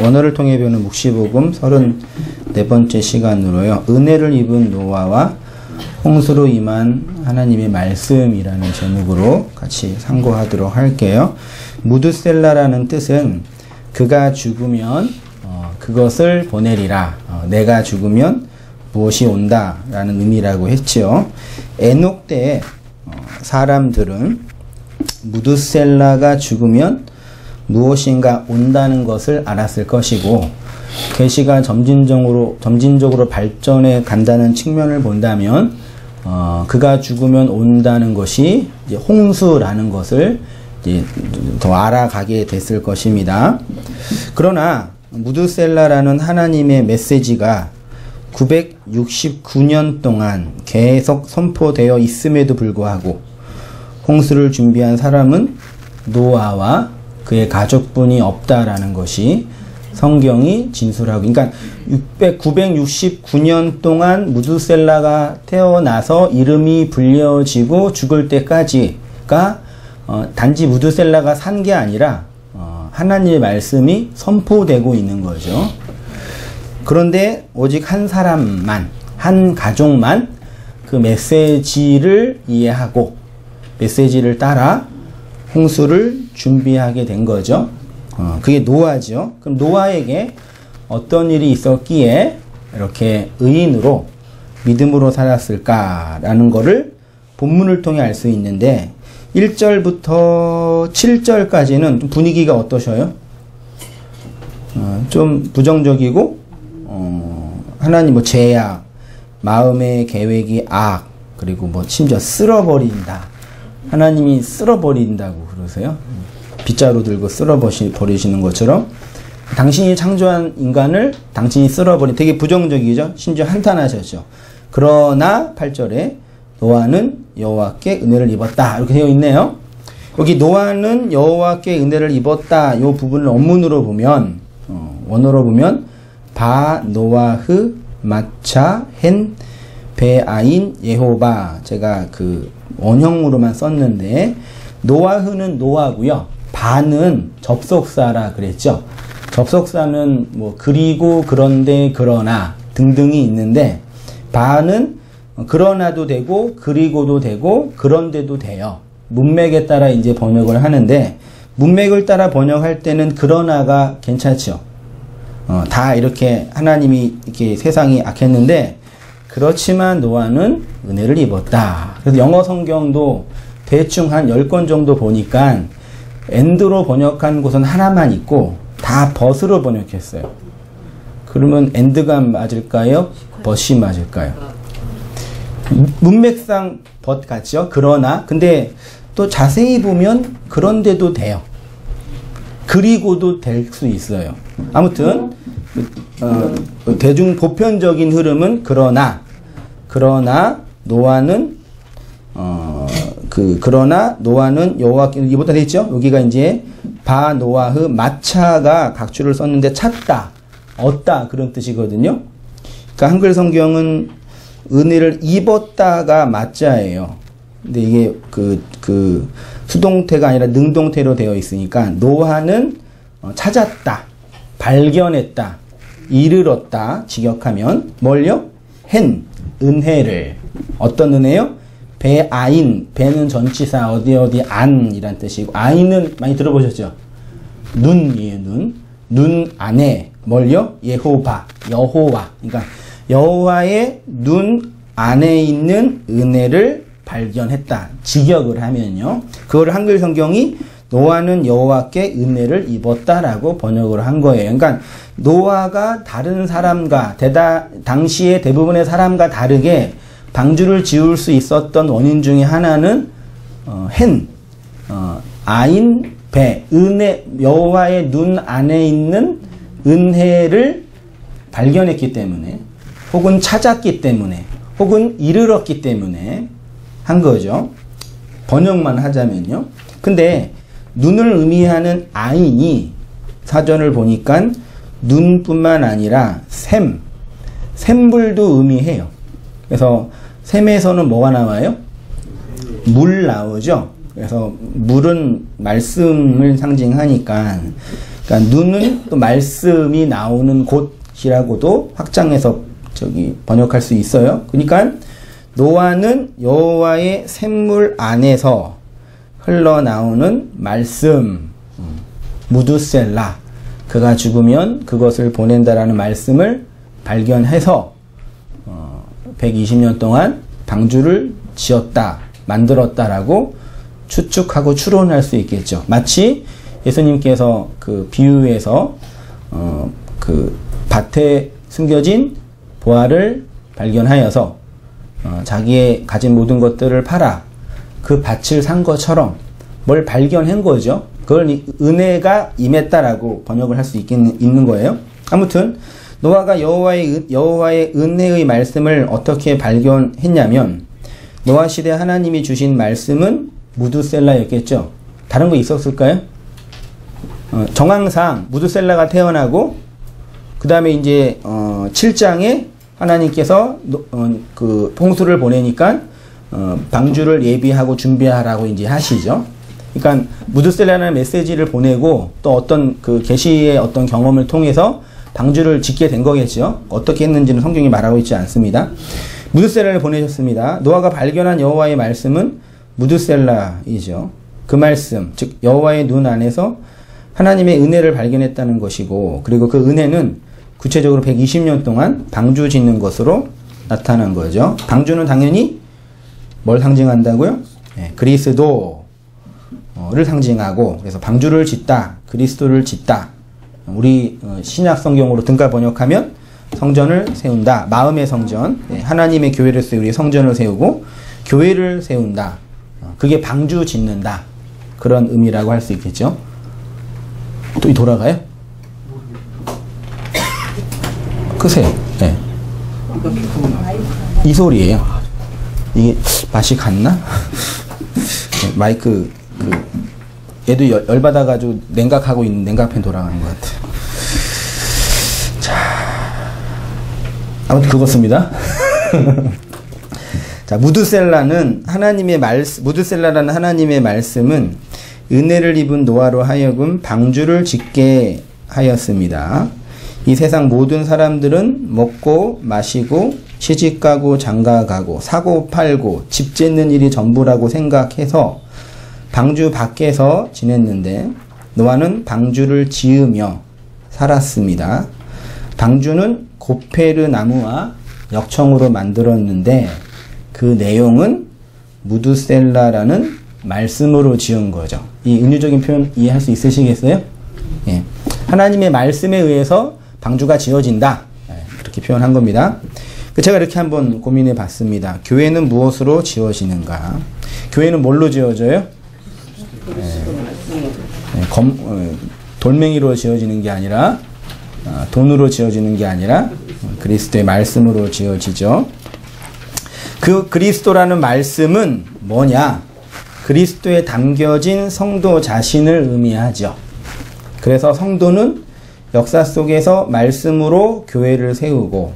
원어를 통해 배우는 묵시복음 34번째 시간으로요. 은혜를 입은 노아와 홍수로 임한 하나님의 말씀이라는 제목으로 같이 상고하도록 할게요. 무드셀라라는 뜻은 그가 죽으면 그것을 보내리라. 내가 죽으면 무엇이 온다 라는 의미라고 했지요. 에녹 때의 사람들은 무드셀라가 죽으면 무엇인가 온다는 것을 알았을 것이고, 계시가 점진적으로 발전해 간다는 측면을 본다면 그가 죽으면 온다는 것이 이제 홍수라는 것을 이제 더 알아가게 됐을 것입니다. 그러나 무드셀라라는 하나님의 메시지가 969년 동안 계속 선포되어 있음에도 불구하고 홍수를 준비한 사람은 노아와 그의 가족뿐이 없다라는 것이 성경이 진술하고, 그러니까 969년 동안 무드셀라가 태어나서 이름이 불려지고 죽을 때까지가 단지 무드셀라가 산 게 아니라 하나님의 말씀이 선포되고 있는 거죠. 그런데 오직 한 사람만, 한 가족만 그 메시지를 이해하고 메시지를 따라 홍수를 준비하게 된 거죠. 그게 노아죠. 그럼 노아에게 어떤 일이 있었기에 이렇게 의인으로 믿음으로 살았을까라는 거를 본문을 통해 알 수 있는데, 1절부터 7절까지는 좀 분위기가 어떠셔요? 좀 부정적이고, 하나님 죄악, 마음의 계획이 악, 그리고 심지어 쓸어버린다. 하나님이 쓸어버린다고 그러세요. 빗자루 들고 쓸어버리시는 것처럼 당신이 창조한 인간을 당신이 쓸어버린, 되게 부정적이죠. 심지어 한탄하셨죠. 그러나 8절에 노아는 여호와께 은혜를 입었다 이렇게 되어 있네요. 여기 노아는 여호와께 은혜를 입었다 이 부분을 원문으로 보면, 원어로 보면 바 노아흐 마차 헨 베아인 예호바, 제가 그 원형으로만 썼는데 노아흐는 노아고요. 바는 접속사라 그랬죠. 접속사는 그리고, 그런데, 그러나 등등이 있는데, 바는 그러나도 되고 그리고도 되고 그런데도 돼요. 문맥에 따라 이제 번역을 하는데, 문맥을 따라 번역할 때는 그러나가 괜찮죠. 다 이렇게 하나님이 이렇게 세상이 악했는데 그렇지만 노아는 은혜를 입었다. 그래서 영어 성경도 대충 한 10권 정도 보니까 엔드로 번역한 곳은 하나만 있고 다 벗으로 번역했어요. 그러면 엔드가 맞을까요? 벗이 맞을까요? 문맥상 벗 같죠? 그러나, 근데 또 자세히 보면 그런데도 돼요. 그리고도 될 수 있어요. 아무튼 대중 보편적인 흐름은 그러나 노아는 그러나 노아는 여호와께 이보다 됐죠. 여기가 이제 바 노아흐 마차가 각주를 썼는데 찾다, 얻다 그런 뜻이거든요. 그러니까 한글 성경은 은혜를 입었다가 맞자예요. 근데 이게 그 수동태가 아니라 능동태로 되어 있으니까 노아는 찾았다, 발견했다, 이르렀다 직역하면 뭘요? 헨, 은혜를. 어떤 은혜요? 배아인, 배는 전치사 어디 안이란 뜻이고, 아인은 많이 들어보셨죠? 눈이에요. 눈 안에 뭘요? 여호와. 그러니까 여호와의 눈 안에 있는 은혜를 발견했다 직역을 하면요, 그걸 한글 성경이 노아는 여호와께 은혜를 입었다라고 번역을 한 거예요. 그러니까 노아가 다른 사람과 당시의 대부분의 사람과 다르게 방주를 지을 수 있었던 원인 중에 하나는 아인 배, 은혜, 여호와의 눈 안에 있는 은혜를 발견했기 때문에, 혹은 찾았기 때문에, 혹은 이르렀기 때문에 한 거죠. 번역만 하자면요. 근데 눈을 의미하는 아인이 사전을 보니까 눈뿐만 아니라 샘물도 의미해요. 그래서 샘에서는 뭐가 나와요? 물 나오죠. 그래서 물은 말씀을 상징하니까 그러니까 눈은 또 말씀이 나오는 곳이라고도 확장해서 번역할 수 있어요. 그러니까 노아는 여호와의 샘물 안에서 흘러나오는 말씀, 무두셀라, 그가 죽으면 그것을 보낸다라는 말씀을 발견해서 120년 동안 방주를 지었다, 만들었다라고 추측하고 추론할 수 있겠죠. 마치 예수님께서 그 비유에서 그 밭에 숨겨진 보화를 발견하여서 자기의 가진 모든 것들을 팔아 그 밭을 산 것처럼 뭘 발견한 거죠. 그걸 은혜가 임했다라고 번역을 할 수 있는 거예요. 아무튼 노아가 여호와의 은혜의 말씀을 어떻게 발견했냐면 노아 시대 하나님이 주신 말씀은 무두셀라였겠죠. 다른 거 있었을까요? 정황상 무두셀라가 태어나고 그 다음에 이제 7장에 하나님께서 그 홍수를 보내니까 방주를 예비하고 준비하라고 이제 하시죠. 그러니까 무두셀라라는 메시지를 보내고 또 어떤 그 계시의 어떤 경험을 통해서 방주를 짓게 된 거겠죠. 어떻게 했는지는 성경이 말하고 있지 않습니다. 무두셀라를 보내셨습니다. 노아가 발견한 여호와의 말씀은 무두셀라이죠. 그 말씀, 즉 여호와의 눈 안에서 하나님의 은혜를 발견했다는 것이고, 그리고 그 은혜는 구체적으로 120년 동안 방주 짓는 것으로 나타난 거죠. 방주는 당연히 뭘 상징한다고요? 네, 그리스도를 상징하고, 그래서 방주를 짓다, 그리스도를 짓다. 우리 신약 성경으로 등가 번역하면 성전을 세운다. 마음의 성전, 하나님의 교회를 세우고 성전을 세우고 교회를 세운다. 그게 방주 짓는다. 그런 의미라고 할 수 있겠죠. 또 돌아가요? 크세요. 네. 이 소리예요. 이게 맛이 갔나? 마이크 얘도 열받아가지고 냉각하고 있는 냉각팬 돌아가는 것 같아요. 자, 아무튼 그렇습니다. 자, 무두셀라라는 하나님의 말씀은 은혜를 입은 노아로 하여금 방주를 짓게 하였습니다. 이 세상 모든 사람들은 먹고 마시고 시집가고 장가가고 사고 팔고 집 짓는 일이 전부라고 생각해서 방주 밖에서 지냈는데 노아는 방주를 지으며 살았습니다. 방주는 고페르 나무와 역청으로 만들었는데 그 내용은 무두셀라라는 말씀으로 지은 거죠. 이 은유적인 표현 이해할 수 있으시겠어요? 예. 하나님의 말씀에 의해서 방주가 지어진다. 그렇게 표현한 겁니다. 제가 이렇게 한번 고민해 봤습니다. 교회는 무엇으로 지어지는가? 교회는 뭘로 지어져요? 돌멩이로 지어지는 게 아니라 돈으로 지어지는 게 아니라 그리스도의 말씀으로 지어지죠. 그 그리스도라는 말씀은 뭐냐? 그리스도에 담겨진 성도 자신을 의미하죠. 그래서 성도는 역사 속에서 말씀으로 교회를 세우고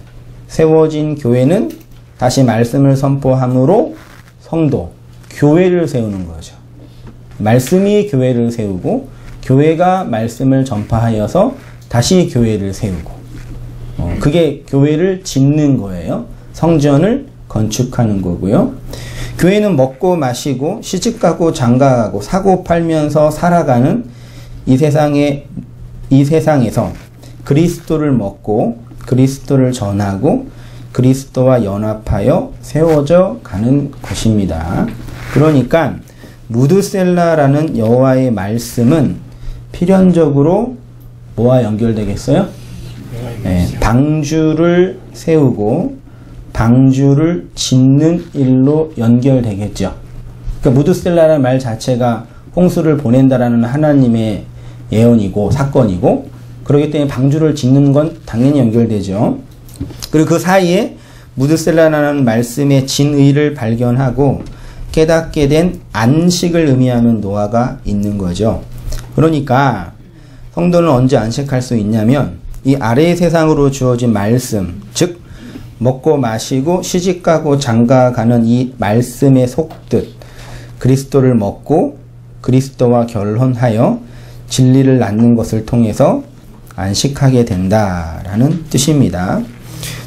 세워진 교회는 다시 말씀을 선포함으로 성도, 교회를 세우는 거죠. 말씀이 교회를 세우고 교회가 말씀을 전파하여서 다시 교회를 세우고 그게 교회를 짓는 거예요. 성전을 건축하는 거고요. 교회는 먹고 마시고 시집가고 장가가고 사고 팔면서 살아가는 이 세상에서 그리스도를 먹고 그리스도를 전하고 그리스도와 연합하여 세워져 가는 것입니다. 그러니까 무두셀라라는 여호와의 말씀은 필연적으로 뭐와 연결되겠어요? 네, 방주를 세우고 방주를 짓는 일로 연결되겠죠. 그러니까 무두셀라라는 말 자체가 홍수를 보낸다라는 하나님의 예언이고 사건이고, 그렇기 때문에 방주를 짓는 건 당연히 연결되죠. 그리고 그 사이에 무두셀라라는 말씀의 진의를 발견하고 깨닫게 된 안식을 의미하는 노아가 있는 거죠. 그러니까 성도는 언제 안식할 수 있냐면 이 아래의 세상으로 주어진 말씀, 즉 먹고 마시고 시집가고 장가가는 이 말씀에 속듯 그리스도를 먹고 그리스도와 결혼하여 진리를 낳는 것을 통해서 안식하게 된다라는 뜻입니다.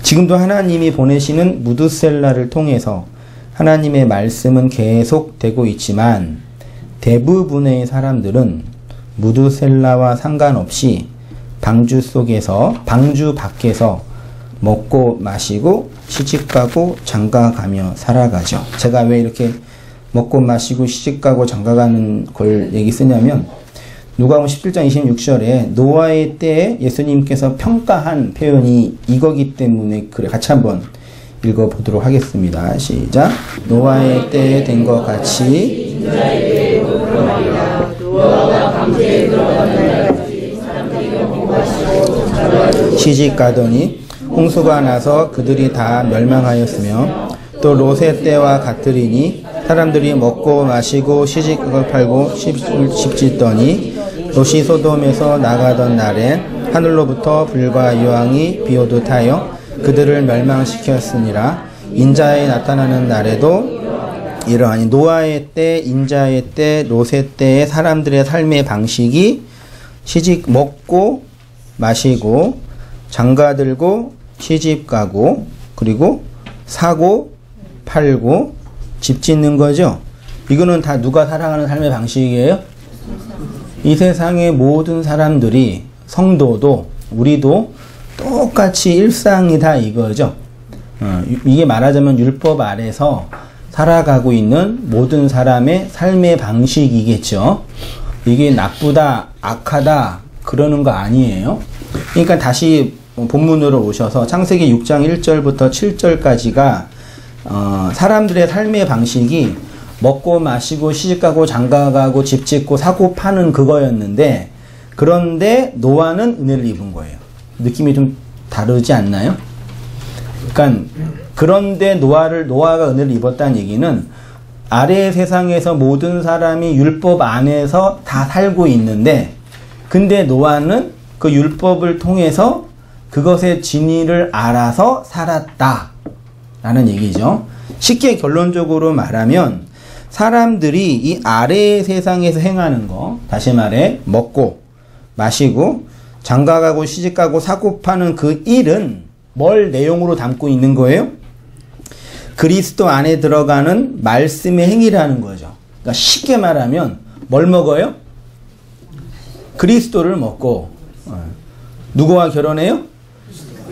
지금도 하나님이 보내시는 무드셀라를 통해서 하나님의 말씀은 계속되고 있지만 대부분의 사람들은 무드셀라와 상관없이 방주 밖에서 먹고 마시고 시집가고 장가가며 살아가죠. 제가 왜 이렇게 먹고 마시고 시집가고 장가가는 걸 얘기 쓰냐면 누가복음 17장 26절에 노아의 때에 예수님께서 평가한 표현이 이거기 때문에 그래 같이 한번 읽어보도록 하겠습니다. 시작. 노아의 때에 된 것 같이 시집가더니 홍수가 나서 그들이 다 멸망하였으며 또 롯의 때와 같으리니 사람들이 먹고 마시고 시집을 팔고 집짓더니 롯이 소돔에서 나가던 날에 하늘로부터 불과 유황이 비오듯 하여 그들을 멸망시켰으니라. 인자에 나타나는 날에도 이러하니 노아의 때, 인자의 때, 롯의 때의 사람들의 삶의 방식이 먹고 마시고 장가들고 시집가고 그리고 사고 팔고 집 짓는 거죠. 이거는 다 누가 살아가는 삶의 방식이에요? 이 세상의 모든 사람들이, 성도도 우리도 똑같이 일상이다 이거죠. 이게 말하자면 율법 아래서 살아가고 있는 모든 사람의 삶의 방식이겠죠. 이게 나쁘다, 악하다 그러는 거 아니에요. 그러니까 다시 본문으로 오셔서 창세기 6장 1절부터 7절까지가 사람들의 삶의 방식이 먹고 마시고 시집가고 장가가고 집 짓고 사고 파는 그거였는데, 그런데 노아는 은혜를 입은 거예요. 느낌이 좀 다르지 않나요? 그러니까 그런데 노아가 은혜를 입었다는 얘기는 아래의 세상에서 모든 사람이 율법 안에서 다 살고 있는데, 근데 노아는 그 율법을 통해서 그것의 진리를 알아서 살았다 라는 얘기죠. 쉽게 결론적으로 말하면 사람들이 이 아래의 세상에서 행하는 거, 다시 말해 먹고 마시고 장가가고 시집가고 사고 파는 그 일은 뭘 내용으로 담고 있는 거예요? 그리스도 안에 들어가는 말씀의 행위라는 거죠. 그러니까 쉽게 말하면 뭘 먹어요? 그리스도를 먹고. 누구와 결혼해요?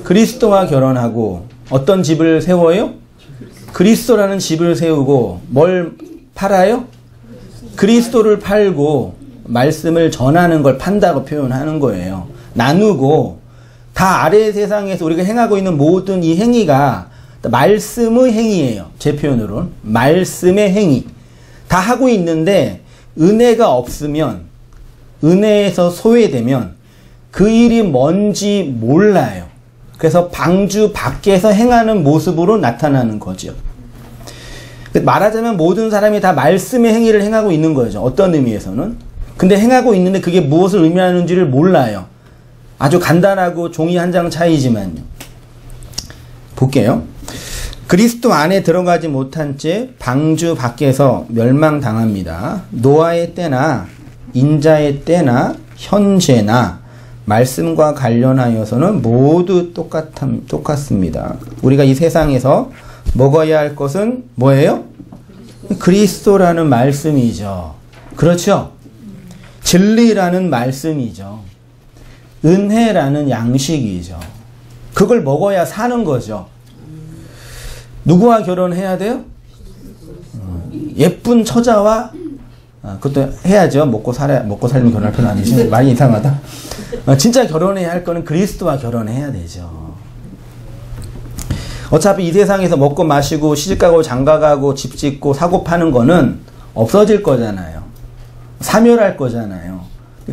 그리스도와 결혼하고. 어떤 집을 세워요? 그리스도라는 집을 세우고. 뭘 팔아요? 그리스도를 팔고 말씀을 전하는 걸 판다고 표현하는 거예요. 나누고. 다 아래의 세상에서 우리가 행하고 있는 모든 이 행위가 말씀의 행위예요. 제 표현으로는 말씀의 행위 다 하고 있는데, 은혜가 없으면, 은혜에서 소외되면 그 일이 뭔지 몰라요. 그래서 방주 밖에서 행하는 모습으로 나타나는 거죠. 말하자면 모든 사람이 다 말씀의 행위를 행하고 있는 거죠. 어떤 의미에서는. 근데 행하고 있는데 그게 무엇을 의미하는지를 몰라요. 아주 간단하고 종이 한 장 차이지만요. 볼게요. 그리스도 안에 들어가지 못한 채 방주 밖에서 멸망당합니다. 노아의 때나 인자의 때나 현재나 말씀과 관련하여서는 모두 똑같습니다. 우리가 이 세상에서 먹어야 할 것은 뭐예요? 그리스도라는 말씀이죠. 그렇죠? 진리라는 말씀이죠. 은혜라는 양식이죠. 그걸 먹어야 사는 거죠. 누구와 결혼해야 돼요? 예쁜 처자와, 그것도 해야죠. 먹고 살면 결혼할 편 아니지. 많이 이상하다. 진짜 결혼해야 할 거는 그리스도와 결혼해야 되죠. 어차피 이 세상에서 먹고 마시고 시집가고 장가가고 집 짓고 사고 파는 거는 없어질 거잖아요. 사멸할 거잖아요.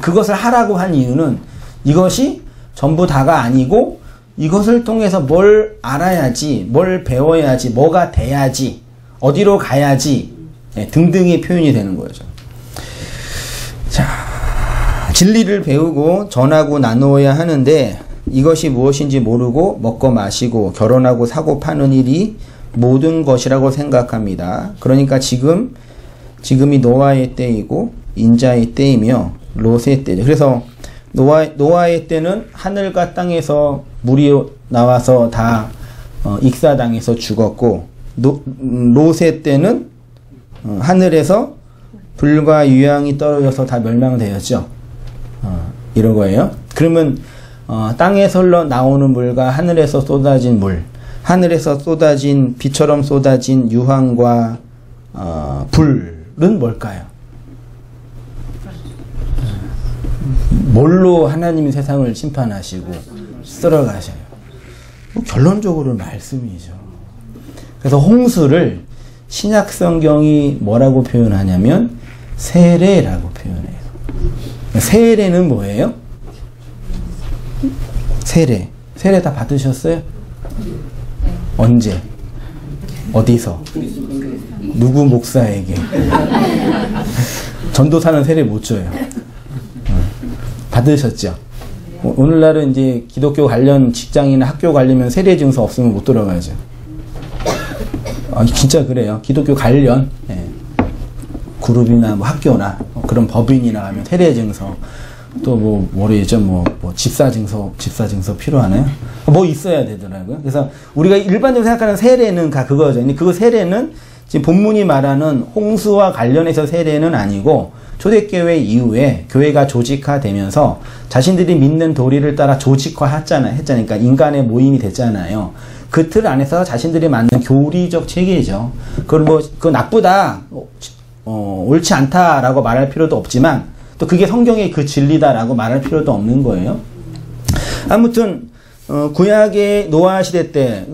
그것을 하라고 한 이유는 이것이 전부 다가 아니고, 이것을 통해서 뭘 알아야지, 뭘 배워야지, 뭐가 돼야지, 어디로 가야지, 등등의 표현이 되는 거죠. 자, 진리를 배우고 전하고 나누어야 하는데, 이것이 무엇인지 모르고 먹고 마시고 결혼하고 사고 파는 일이 모든 것이라고 생각합니다. 그러니까 지금이 노아의 때이고 인자의 때이며 롯의 때죠. 그래서 노아의 때는 하늘과 땅에서 물이 나와서 다 익사당해서 죽었고, 롯의 때는 하늘에서 불과 유황이 떨어져서 다 멸망되었죠. 이런 거예요. 그러면 땅에서 흘러나오는 물과 하늘에서 쏟아진 물, 하늘에서 쏟아진 비처럼 쏟아진 유황과 불은 뭘까요? 뭘로 하나님이 세상을 심판하시고 쓸어가셔요? 결론적으로 말씀이죠. 그래서 홍수를 신약 성경이 뭐라고 표현하냐면 세례라고 표현해요. 세례는 뭐예요? 세례 다 받으셨어요? 언제? 어디서? 누구 목사에게? 전도사는 세례 못 줘요. 받으셨죠? 오늘날은 이제 기독교 관련 직장이나 학교 가려면 세례 증서 없으면 못 들어가죠. 진짜 그래요. 기독교 관련 그룹이나 뭐 학교나 그런 법인이나 가면 세례 증서, 또 모르겠죠. 뭐 집사 증서 필요하나요? 뭐 있어야 되더라고요. 그래서 우리가 일반적으로 생각하는 세례는 다 그거죠. 근데 그 세례는 지금 본문이 말하는 홍수와 관련해서 세례는 아니고, 초대교회 이후에 교회가 조직화되면서 자신들이 믿는 도리를 따라 조직화했잖아요. 그러니까 인간의 모임이 됐잖아요. 그 틀 안에서 자신들이 만든 교리적 체계죠. 그거 나쁘다, 옳지 않다라고 말할 필요도 없지만, 또 그게 성경의 그 진리다라고 말할 필요도 없는 거예요. 아무튼 구약의 노아 시대 때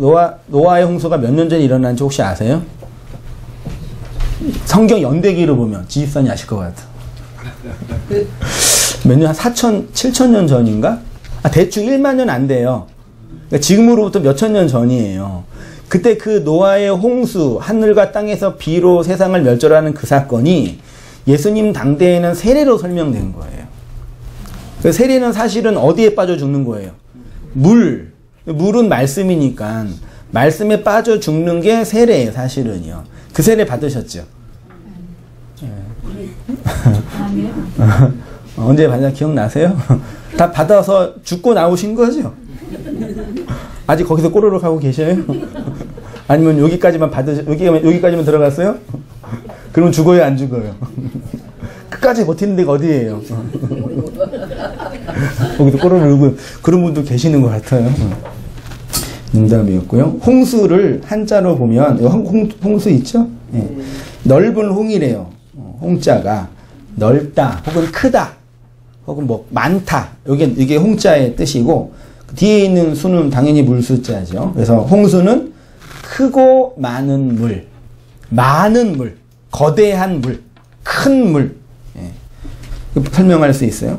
노아의 홍수가 몇 년 전에 일어난지 혹시 아세요? 성경 연대기로 보면 지지선이 아실 것 같아. 몇 년, 한 7,000년 전인가? 대충 1만 년 안 돼요. 그러니까 지금으로부터 몇천 년 전이에요. 그때 그 노아의 홍수, 하늘과 땅에서 비로 세상을 멸절하는 그 사건이 예수님 당대에는 세례로 설명된 거예요. 그 세례는 사실은 어디에 빠져 죽는 거예요? 물은 말씀이니까 말씀에 빠져 죽는 게 세례예요, 사실은요. 그 세례 받으셨죠? 언제 받았나 기억나세요? 다 받아서 죽고 나오신 거죠? 아직 거기서 꼬르륵 하고 계셔요? 아니면 여기까지만 여기까지만 들어갔어요? 그러면 죽어요, 안 죽어요? 끝까지 버티는 데가 어디예요? 거기서 꼬르륵 울고 그런 분도 계시는 것 같아요. 농담이었고요. 홍수를 한자로 보면 홍수 있죠? 네. 넓은 홍이래요. 홍자가 넓다 혹은 크다 혹은 뭐 많다, 이게 홍자의 뜻이고, 뒤에 있는 수는 당연히 물수자죠. 그래서 홍수는 크고 많은 물, 거대한 물, 큰 물, 설명할 수 있어요.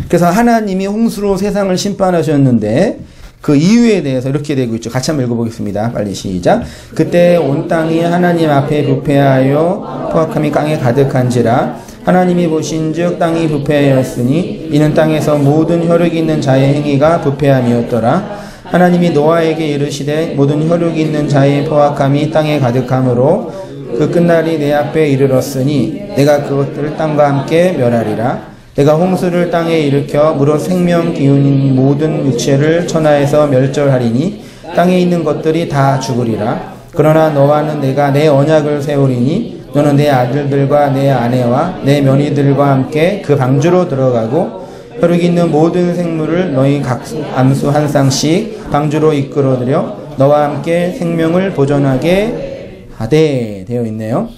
그래서 하나님이 홍수로 세상을 심판하셨는데 그 이유에 대해서 이렇게 되고 있죠. 같이 한번 읽어보겠습니다. 빨리 시작. 그때 온 땅이 하나님 앞에 부패하여 포악함이 땅에 가득한지라 하나님이 보신즉 땅이 부패하였으니 이는 땅에서 모든 혈육 있는 자의 행위가 부패함이었더라. 하나님이 노아에게 이르시되 모든 혈육 있는 자의 포악함이 땅에 가득함으로 그 끝날이 내 앞에 이르렀으니 내가 그것들을 땅과 함께 멸하리라. 내가 홍수를 땅에 일으켜 무릇 생명 기운인 모든 육체를 천하에서 멸절하리니 땅에 있는 것들이 다 죽으리라. 그러나 너와는 내가 내 언약을 세우리니 너는 내 아들들과 내 아내와 내 며느리들과 함께 그 방주로 들어가고 혈육 있는 모든 생물을 너희 각 암수 한 쌍씩 방주로 이끌어들여 너와 함께 생명을 보존하게 하되 되어 있네요.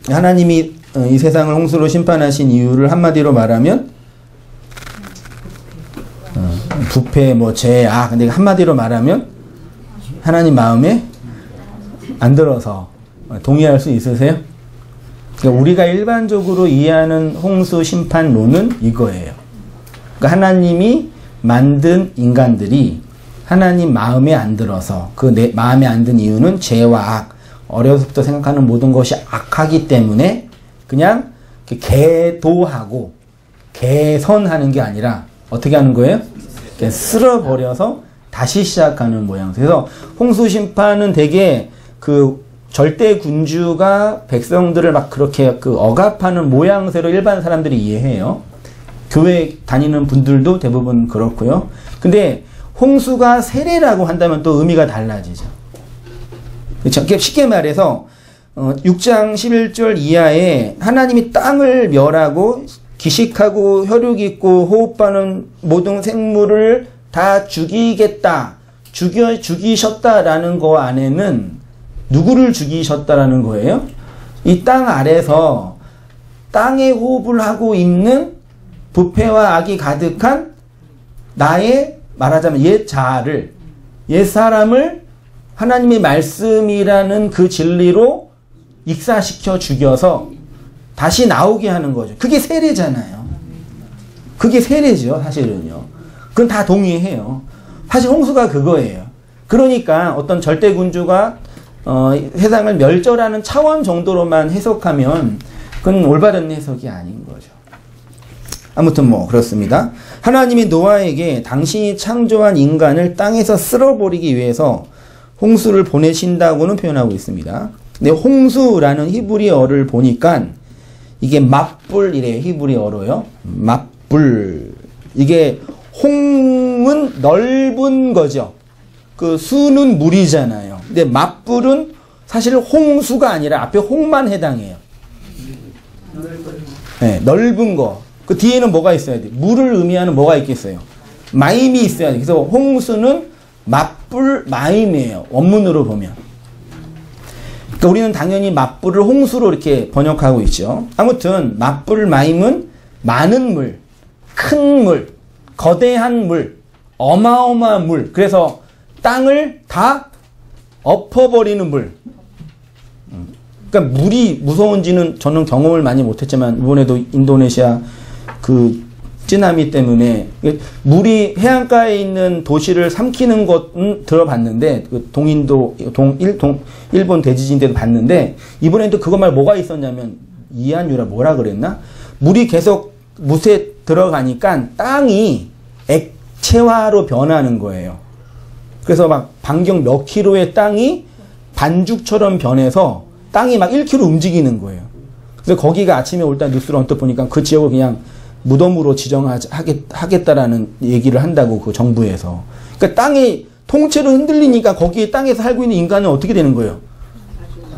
하나님이 이 세상을 홍수로 심판하신 이유를 한마디로 말하면 부패, 죄, 근데 한마디로 말하면 하나님 마음에 안 들어서 동의할 수 있으세요? 그러니까 우리가 일반적으로 이해하는 홍수 심판론은 이거예요. 그러니까 하나님이 만든 인간들이 하나님 마음에 안 들어서 그 마음에 안 든 이유는 죄와 악, 어려서부터 생각하는 모든 것이 악하기 때문에 그냥 개도하고 개선하는 게 아니라 어떻게 하는 거예요? 그냥 쓸어버려서 다시 시작하는 모양. 그래서 홍수 심판은 되게 그 절대 군주가 백성들을 막 그렇게 억압하는 모양새로 일반 사람들이 이해해요. 교회 다니는 분들도 대부분 그렇고요. 근데 홍수가 세례라고 한다면 또 의미가 달라지죠. 그렇죠? 쉽게 말해서 6장 11절 이하에 하나님이 땅을 멸하고 기식하고 혈육 있고 호흡하는 모든 생물을 다 죽이겠다. 죽이셨다라는 거 안에는 누구를 죽이셨다라는 거예요? 이 땅 아래서 땅에 호흡을 하고 있는 부패와 악이 가득한 나의 말하자면 옛 자아를, 옛 사람을 하나님의 말씀이라는 그 진리로 익사시켜 죽여서 다시 나오게 하는 거죠. 그게 세례잖아요. 그게 세례죠, 사실은요. 그건 다 동의해요. 사실 홍수가 그거예요. 그러니까 어떤 절대군주가 세상을 멸절하는 차원 정도로만 해석하면 그건 올바른 해석이 아닌 거죠. 아무튼 뭐 그렇습니다. 하나님이 노아에게 당신이 창조한 인간을 땅에서 쓸어버리기 위해서 홍수를 보내신다고는 표현하고 있습니다. 근데 홍수라는 히브리어를 보니까 이게 맞불이래요. 히브리어로요. 맞불. 이게 홍은 넓은 거죠. 그 수는 물이잖아요. 근데 맞불은 사실 홍수가 아니라 앞에 홍만 해당해요. 네, 넓은 거. 그 뒤에는 뭐가 있어야 돼? 물을 의미하는 뭐가 있겠어요? 마임이 있어야 돼. 그래서 홍수는 맞불 마임이에요. 원문으로 보면. 그러니까 우리는 당연히 맞불을 홍수로 이렇게 번역하고 있죠. 아무튼 맞불 마임은 많은 물, 큰 물, 거대한 물, 어마어마한 물. 그래서 땅을 다 엎어버리는 물. 그러니까 물이 무서운지는 저는 경험을 많이 못했지만 이번에도 인도네시아 그 쓰나미 때문에 물이 해안가에 있는 도시를 삼키는 것은 들어봤는데 그 일본 대지진 때도 봤는데 이번에도 그거 말 뭐가 있었냐면 이한유라 뭐라 그랬나? 물이 계속 못에 들어가니까 땅이 액체화로 변하는 거예요. 그래서 막 반경 몇 킬로의 땅이 반죽처럼 변해서 땅이 막 1km 움직이는 거예요. 그래서 거기가 아침에 올 때 뉴스를 언뜻 보니까 그 지역을 그냥 무덤으로 지정하겠다라는 얘기를 한다고 그 정부에서. 그러니까 땅이 통째로 흔들리니까 거기에 땅에서 살고 있는 인간은 어떻게 되는 거예요?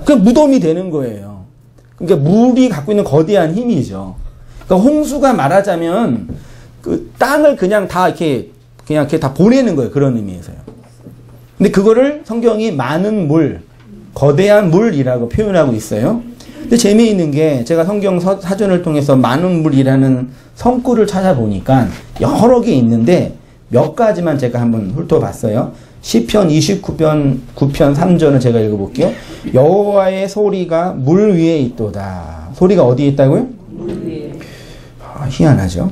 그냥 무덤이 되는 거예요. 그러니까 물이 갖고 있는 거대한 힘이죠. 그러니까 홍수가 말하자면 그 땅을 그냥 이렇게 다 보내는 거예요. 그런 의미에서요. 근데 그거를 성경이 많은 물, 거대한 물이라고 표현하고 있어요. 근데 재미있는 게 제가 성경 사전을 통해서 많은 물이라는 성구를 찾아보니까 여러 개 있는데 몇 가지만 제가 한번 훑어봤어요. 시편 29편 9편 3절을 제가 읽어볼게요. 여호와의 소리가 물 위에 있도다. 소리가 어디에 있다고요? 물 위에. 희한하죠.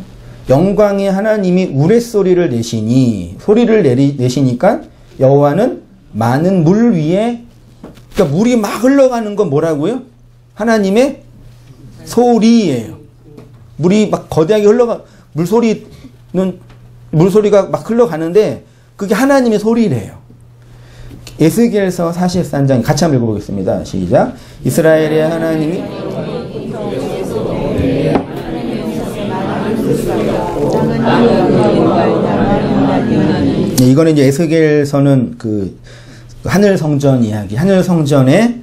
영광의 하나님이 우레소리를 내시니 소리를 내시니까 여호와는 많은 물 위에, 그러니까 물이 막 흘러가는 건 뭐라고요? 하나님의 소리예요. 물이 막 거대하게 물소리가 막 흘러가는데 그게 하나님의 소리래요. 에스겔서 43장 같이 한번 읽어보겠습니다. 시작. 이스라엘의 하나님이 네, 이거는 이제 에스겔서는 그 하늘 성전 이야기, 하늘 성전에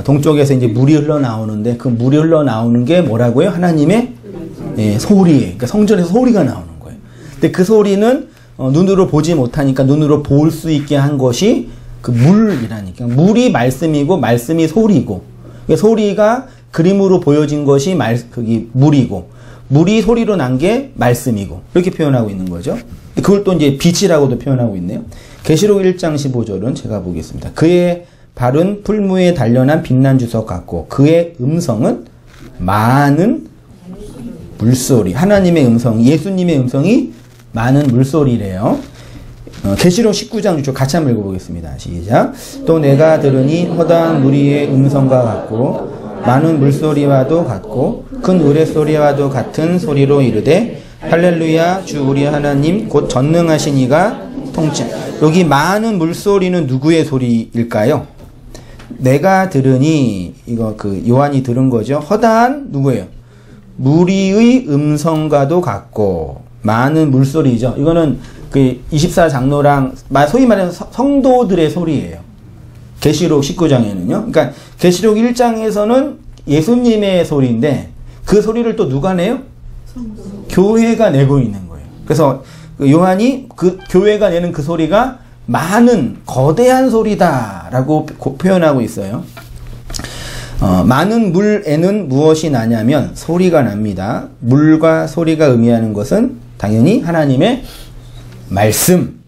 동쪽에서 이제 물이 흘러나오는데 그 물이 흘러나오는 게 뭐라고요? 하나님의 소리예요. 그러니까 성전에서 소리가 나오는 거예요. 근데 그 소리는 눈으로 보지 못하니까 눈으로 볼 수 있게 한 것이 그 물이라니까. 물이 말씀이고 말씀이 소리고, 그러니까 소리가 그림으로 보여진 것이 그게 물이고, 물이 소리로 난 게 말씀이고, 이렇게 표현하고 있는 거죠. 그걸 또 이제 빛이라고도 표현하고 있네요. 계시록 1장 15절은 제가 보겠습니다. 그의 발은 풀무에 단련한 빛난 주석 같고 그의 음성은 많은 물소리. 하나님의 음성, 예수님의 음성이 많은 물소리래요. 계시록 19장 6절 같이 한번 읽어보겠습니다. 시작. 또 내가 들으니 허다한 무리의 음성과 같고 많은 물소리와도 같고 큰 우레소리와도 같은 소리로 이르되 할렐루야 주 우리 하나님 곧 전능하신 이가 통치. 여기 많은 물소리는 누구의 소리일까요? 내가 들으니, 이거 그 요한이 들은 거죠. 허다한 누구예요? 무리의 음성과도 같고 많은 물소리죠. 이거는 그 24장로랑 소위 말해서 성도들의 소리예요. 계시록 19장에는요. 그러니까 계시록 1장에서는 예수님의 소리인데 그 소리를 또 누가 내요? 교회가 내고 있는 거예요. 그래서 요한이 그 교회가 내는 그 소리가 많은 거대한 소리다라고 표현하고 있어요. 많은 물에는 무엇이 나냐면 소리가 납니다. 물과 소리가 의미하는 것은 당연히 하나님의 말씀,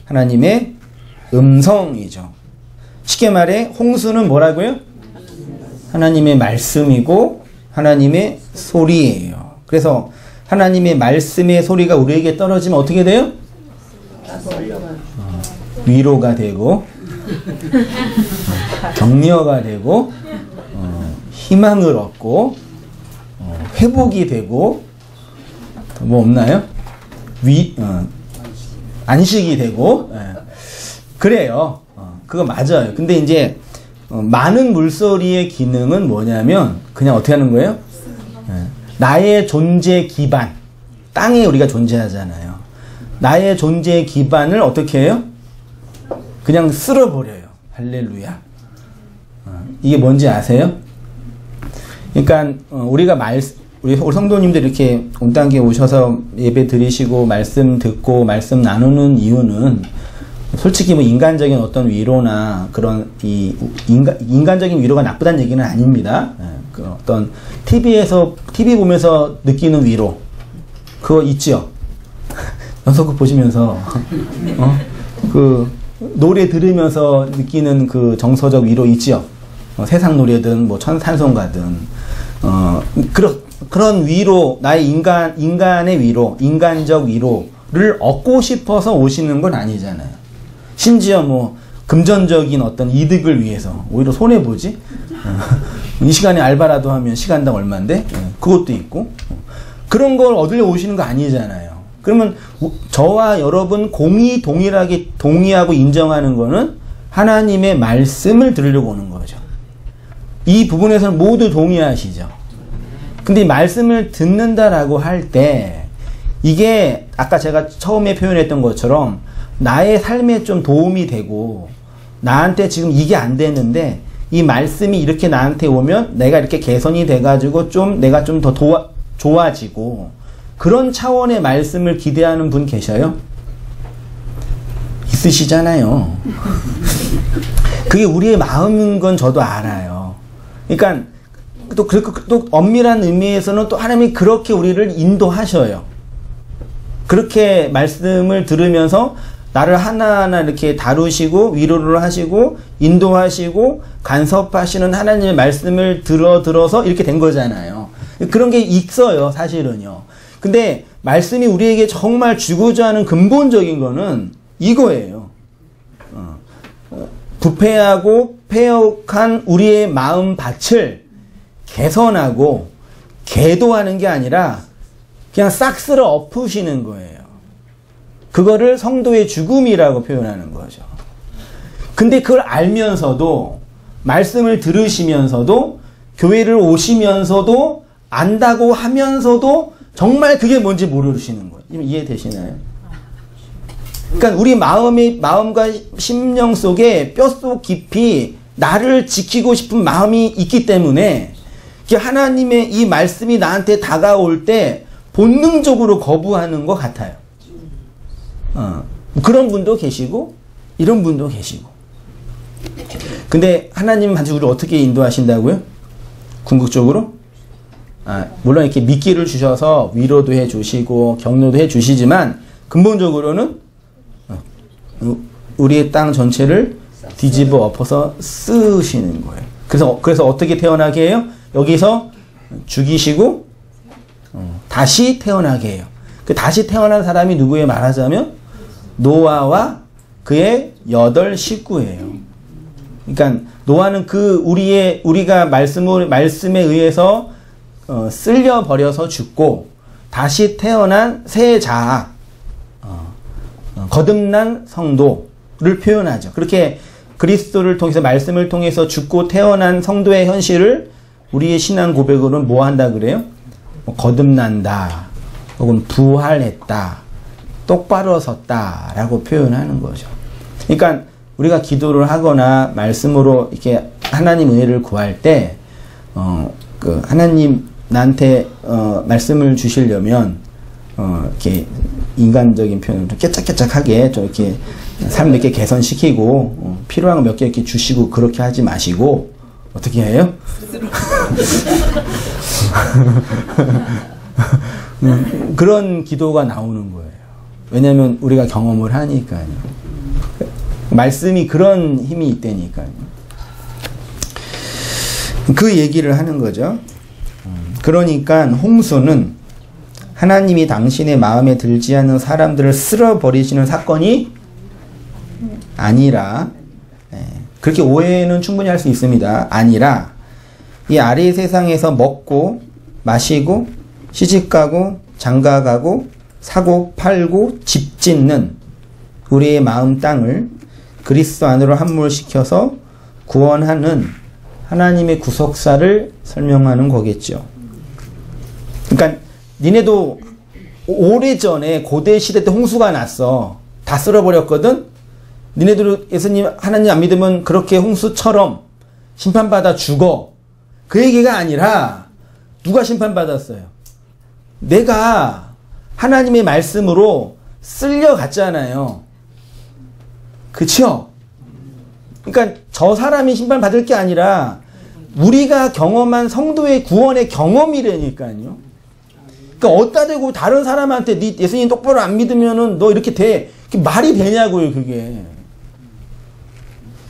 하나님의 음성이죠. 쉽게 말해 홍수는 뭐라고요? 하나님의 말씀이고 하나님의 소리예요. 그래서 하나님의 말씀의 소리가 우리에게 떨어지면 어떻게 돼요? 위로가 되고 격려가 되고 희망을 얻고 회복이 되고 뭐 없나요? 안식이 되고 그래요. 그거 맞아요. 근데 이제 많은 물소리의 기능은 뭐냐면 그냥 어떻게 하는 거예요? 나의 존재 기반, 땅에 우리가 존재하잖아요. 나의 존재 기반을 어떻게 해요? 그냥 쓸어버려요. 할렐루야. 이게 뭔지 아세요? 그러니까 우리가 우리 성도님들 이렇게 온당에 오셔서 예배 드리시고 말씀 듣고 말씀 나누는 이유는 솔직히 뭐 인간적인 어떤 위로나 그런 인간적인 위로가 나쁘다는 얘기는 아닙니다. 그 어떤 TV 보면서 느끼는 위로 그거 있지요. 연속극 보시면서 그 노래 들으면서 느끼는 그 정서적 위로 있지요. 세상 노래든 뭐 찬송가든 그런 위로 나의 인간의 위로 인간적 위로를 얻고 싶어서 오시는 건 아니잖아요. 심지어 뭐 금전적인 어떤 이득을 위해서 오히려 손해보지. 이 시간에 알바라도 하면 시간당 얼마인데 그것도 있고 그런 걸 얻으려 오시는 거 아니잖아요. 그러면 저와 여러분 동일하게 동의하고 인정하는 거는 하나님의 말씀을 들으려고 오는 거죠. 이 부분에서는 모두 동의하시죠. 근데 이 말씀을 듣는다라고 할 때 이게 아까 제가 처음에 표현했던 것처럼 나의 삶에 좀 도움이 되고 나한테 지금 이게 안 되는데 이 말씀이 이렇게 나한테 오면 내가 이렇게 개선이 돼가지고 좀 내가 좀 더 좋아지고 그런 차원의 말씀을 기대하는 분 계셔요? 있으시잖아요. 그게 우리의 마음인 건 저도 알아요. 그러니까 또 엄밀한 의미에서는 또 하나님이 그렇게 우리를 인도하셔요. 그렇게 말씀을 들으면서 나를 하나하나 이렇게 다루시고 위로를 하시고 인도하시고 간섭하시는 하나님의 말씀을 들어서 이렇게 된 거잖아요. 그런 게 있어요, 사실은요. 근데 말씀이 우리에게 정말 주고자 하는 근본적인 거는 이거예요. 부패하고 패역한 우리의 마음 밭을 개선하고 계도하는 게 아니라 그냥 싹 쓸어 엎으시는 거예요. 그거를 성도의 죽음이라고 표현하는 거죠. 근데 그걸 알면서도 말씀을 들으시면서도 교회를 오시면서도 안다고 하면서도 정말 그게 뭔지 모르시는 거예요. 이해되시나요? 그러니까 우리 마음과 심령 속에 뼛속 깊이 나를 지키고 싶은 마음이 있기 때문에 하나님의 이 말씀이 나한테 다가올 때 본능적으로 거부하는 것 같아요. 그런 분도 계시고 이런 분도 계시고. 근데 하나님은 반드시 우리를 어떻게 인도하신다고요? 궁극적으로? 물론 이렇게 미끼를 주셔서 위로도 해주시고 격려도 해주시지만 근본적으로는 우리의 땅 전체를 뒤집어 엎어서 쓰시는 거예요. 그래서 어떻게 태어나게 해요? 여기서 죽이시고 다시 태어나게 해요. 그 다시 태어난 사람이 누구예요? 말하자면 노아와 그의 8 식구예요. 그러니까 노아는 우리가 말씀에 의해서 쓸려 버려서 죽고 다시 태어난 새 자아, 거듭난 성도를 표현하죠. 그렇게 그리스도를 통해서 말씀을 통해서 죽고 태어난 성도의 현실을 우리의 신앙 고백으로는 뭐 한다 그래요? 뭐 거듭난다, 혹은 부활했다, 똑바로 섰다라고 표현하는 거죠. 그러니까 우리가 기도를 하거나 말씀으로 이렇게 하나님 은혜를 구할 때, 그 하나님 나한테 말씀을 주시려면 이렇게 인간적인 표현으로 좀 깨짝깨짝하게 좀 이렇게 삶 몇 개 개선시키고 필요한 거 몇 개 이렇게 주시고 그렇게 하지 마시고 어떻게 해요? 그런 기도가 나오는 거예요. 왜냐하면 우리가 경험을 하니까요. 말씀이 그런 힘이 있다니까요. 그 얘기를 하는 거죠. 그러니까 홍수는 하나님이 당신의 마음에 들지 않는 사람들을 쓸어버리시는 사건이 아니라, 그렇게 오해는 충분히 할 수 있습니다. 아니라 이 아래 세상에서 먹고 마시고 시집가고 장가가고 사고 팔고 집 짓는 우리의 마음 땅을 그리스도 안으로 함몰시켜서 구원하는 하나님의 구속사를 설명하는 거겠죠. 그러니까 니네도 오래전에 고대 시대 때 홍수가 났어. 다 쓸어버렸거든. 니네들 예수님 하나님 안 믿으면 그렇게 홍수처럼 심판받아 죽어. 그 얘기가 아니라 누가 심판받았어요? 내가 하나님의 말씀으로 쓸려갔잖아요. 그쵸? 그러니까 저 사람이 심판받을 게 아니라 우리가 경험한 성도의 구원의 경험이라니까요. 그러니까 어디다 대고 다른 사람한테 네 예수님 똑바로 안 믿으면은 너 이렇게 돼. 그게 말이 되냐고요, 그게.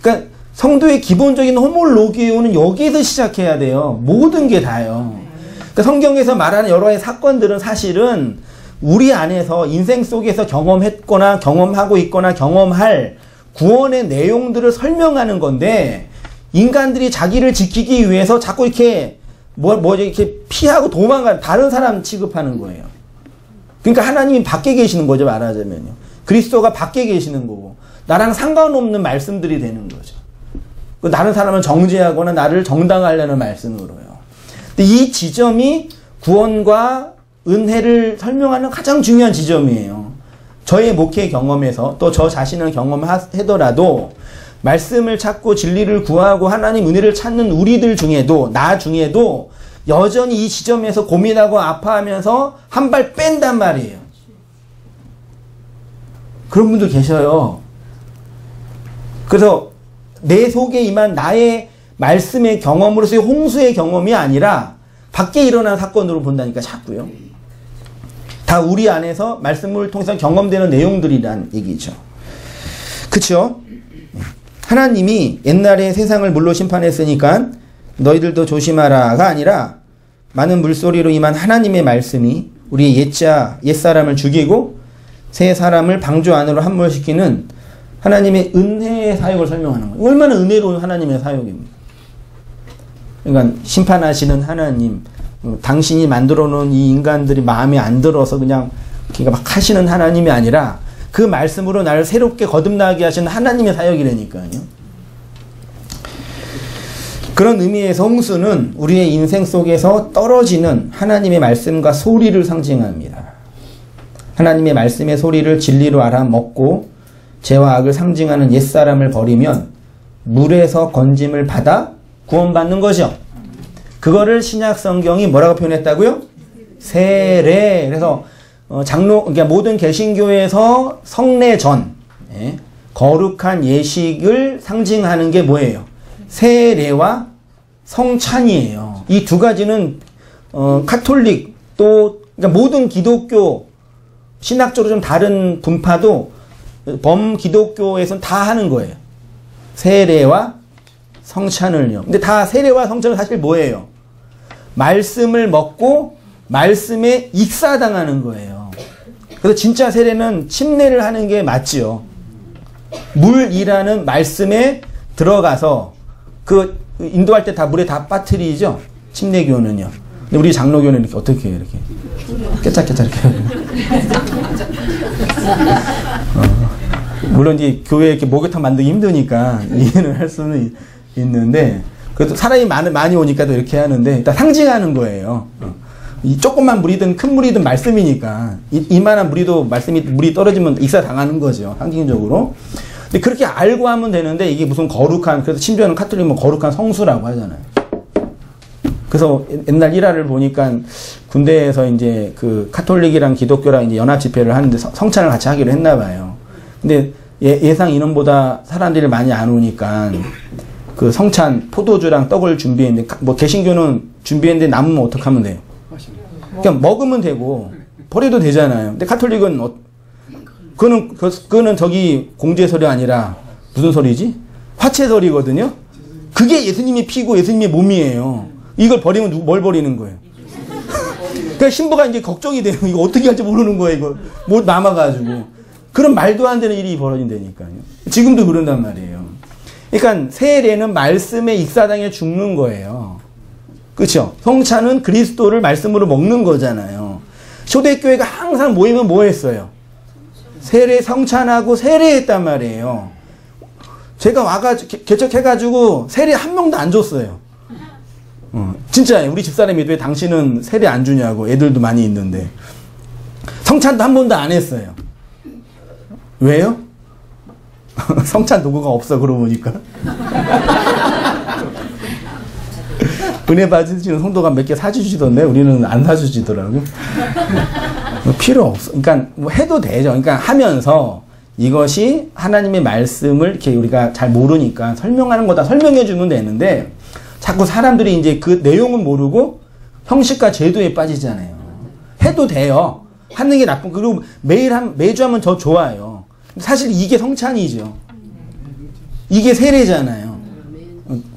그러니까 성도의 기본적인 호몰로기오는 여기에서 시작해야 돼요. 모든 게 다요. 그러니까 성경에서 말하는 여러 가지 사건들은 사실은 우리 안에서 인생 속에서 경험했거나 경험하고 있거나 경험할 구원의 내용들을 설명하는 건데, 인간들이 자기를 지키기 위해서 자꾸 이렇게 이렇게 피하고 도망가는 다른 사람 취급하는 거예요. 그러니까 하나님이 밖에 계시는 거죠, 말하자면요. 그리스도가 밖에 계시는 거고 나랑 상관없는 말씀들이 되는 거죠. 다른 사람을 정죄하거나 나를 정당하려는 말씀으로요. 근데 이 지점이 구원과 은혜를 설명하는 가장 중요한 지점이에요. 저의 목회 경험에서 또 저 자신을 경험하더라도 말씀을 찾고 진리를 구하고 하나님 은혜를 찾는 우리들 중에도, 나 중에도 여전히 이 지점에서 고민하고 아파하면서 한 발 뺀단 말이에요. 그런 분들 계셔요. 그래서 내 속에 임한 나의 말씀의 경험으로서의 홍수의 경험이 아니라 밖에 일어난 사건으로 본다니까 자꾸요. 다 우리 안에서 말씀을 통해서 경험되는 내용들이란 얘기죠. 그쵸? 하나님이 옛날에 세상을 물로 심판했으니까 너희들도 조심하라가 아니라 많은 물소리로 임한 하나님의 말씀이 우리의 옛사람을 죽이고 새 사람을 방주 안으로 함몰시키는 하나님의 은혜의 사역을 설명하는 거예요. 얼마나 은혜로운 하나님의 사역입니다. 그러니까 심판하시는 하나님, 당신이 만들어 놓은 이 인간들이 마음에 안 들어서 그냥 막 하시는 하나님이 아니라 그 말씀으로 나를 새롭게 거듭나게 하시는 하나님의 사역이라니까요. 그런 의미에서 홍수는 우리의 인생 속에서 떨어지는 하나님의 말씀과 소리를 상징합니다. 하나님의 말씀의 소리를 진리로 알아먹고 죄와 악을 상징하는 옛사람을 버리면 물에서 건짐을 받아 구원받는 거죠. 그거를 신약 성경이 뭐라고 표현했다고요? 세례. 그래서 그러니까 모든 개신교에서 성례 전 거룩한 예식을 상징하는 게 뭐예요? 세례와 성찬이에요. 이 두 가지는 카톨릭 또 그러니까 모든 기독교 신학적으로 좀 다른 분파도 범기독교에서는 다 하는 거예요. 세례와 성찬을요. 근데 다 세례와 성찬은 사실 뭐예요? 말씀을 먹고 말씀에 익사당하는 거예요. 그래서 진짜 세례는 침례를 하는 게 맞지요. 물이라는 말씀에 들어가서 그 인도할 때 다 물에 다 빠뜨리죠. 침례교는요. 근데 우리 장로교는 이렇게 어떻게 해요? 이렇게 깨짝깨짝 이렇게. 물론 이제 교회에 이렇게 목욕탕 만들기 힘드니까 이해는 할 수는 있는데 그래도 사람이 많이 오니까 또 이렇게 하는데 일단 상징하는 거예요. 이 조금만 물이든 큰 물이든 말씀이니까 이만한 물이도 물이 떨어지면 익사당하는 거죠. 상징적으로. 근데 그렇게 알고 하면 되는데 이게 무슨 거룩한, 그래서 심지어는 카톨릭은 거룩한 성수라고 하잖아요. 그래서 옛날 일화를 보니까 군대에서 이제 그 카톨릭이랑 기독교랑 이제 연합 집회를 하는데 성찬을 같이 하기로 했나 봐요. 근데 예상 인원보다 사람들이 많이 안 오니까 그 성찬 포도주랑 떡을 준비했는데, 뭐 개신교는 준비했는데 남으면 어떡하면 돼요? 그냥 먹으면 되고 버려도 되잖아요. 근데 카톨릭은 그거는 저기 공제설이 아니라 무슨 설이지? 화채설이거든요. 그게 예수님이 피고 예수님의 몸이에요. 이걸 버리면 뭘 버리는 거예요? 그러니까 신부가 이제 걱정이 돼요. 이거 어떻게 할지 모르는 거예요. 이거 뭐 남아가지고. 그런 말도 안 되는 일이 벌어진다니까요. 지금도 그런단 말이에요. 그러니까 세례는 말씀에 익사당해 죽는 거예요. 그렇죠? 성찬은 그리스도를 말씀으로 먹는 거잖아요. 초대교회가 항상 모이면 뭐 했어요? 세례 성찬하고 세례했단 말이에요. 제가 와가지고 개척해가지고 세례 한 명도 안 줬어요. 진짜예요. 우리 집사람이 왜 당신은 세례 안 주냐고. 애들도 많이 있는데 성찬도 한 번도 안 했어요. 왜요? 성찬 도구가 없어. 그러고 보니까 은혜 받으시는 성도가 몇 개 사주시던데 우리는 안 사주시더라고. 필요 없어. 그러니까 뭐 해도 되죠. 그러니까 하면서 이것이 하나님의 말씀을 이렇게 우리가 잘 모르니까 설명하는 거다 설명해 주면 되는데, 자꾸 사람들이 이제 그 내용은 모르고 형식과 제도에 빠지잖아요. 해도 돼요. 하는 게 나쁜. 그리고 매주 하면 더 좋아요. 사실 이게 성찬이죠. 이게 세례잖아요.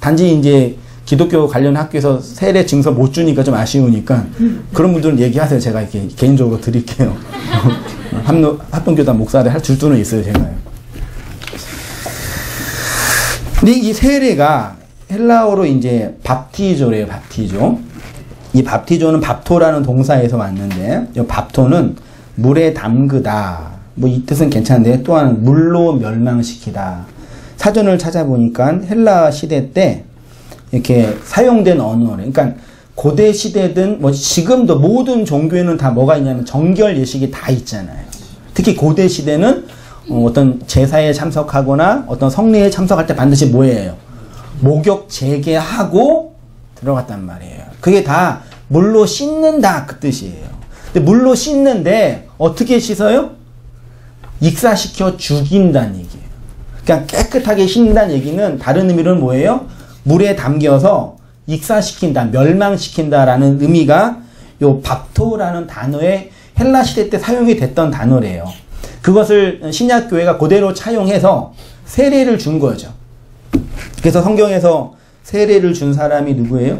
단지 이제 기독교 관련 학교에서 세례 증서 못 주니까 좀 아쉬우니까 그런 분들은 얘기하세요. 제가 이렇게 개인적으로 드릴게요. 합동교단 목사를 줄 수는 있어요, 제가요. 근데 이 세례가 헬라어로 이제 밥티조래요, 밥티조. 이 밥티조는 밥토라는 동사에서 왔는데, 이 밥토는 물에 담그다. 뭐 이 뜻은 괜찮은데, 또한 물로 멸망시키다. 사전을 찾아보니까 헬라 시대 때 이렇게 사용된 언어래. 그러니까 고대 시대든 뭐 지금도 모든 종교에는 다 뭐가 있냐면 정결 예식이 다 있잖아요. 특히 고대 시대는 어떤 제사에 참석하거나 어떤 성례에 참석할 때 반드시 뭐예요? 목욕 재개하고 들어갔단 말이에요. 그게 다 물로 씻는다 그 뜻이에요. 근데 물로 씻는데 어떻게 씻어요? 익사시켜 죽인다는 얘기예요. 그냥 깨끗하게 씻는다는 얘기는 다른 의미로는 뭐예요? 물에 담겨서 익사시킨다, 멸망시킨다라는 의미가 요 밥토라는 단어에 헬라 시대 때 사용이 됐던 단어래요. 그것을 신약교회가 그대로 차용해서 세례를 준 거죠. 그래서 성경에서 세례를 준 사람이 누구예요?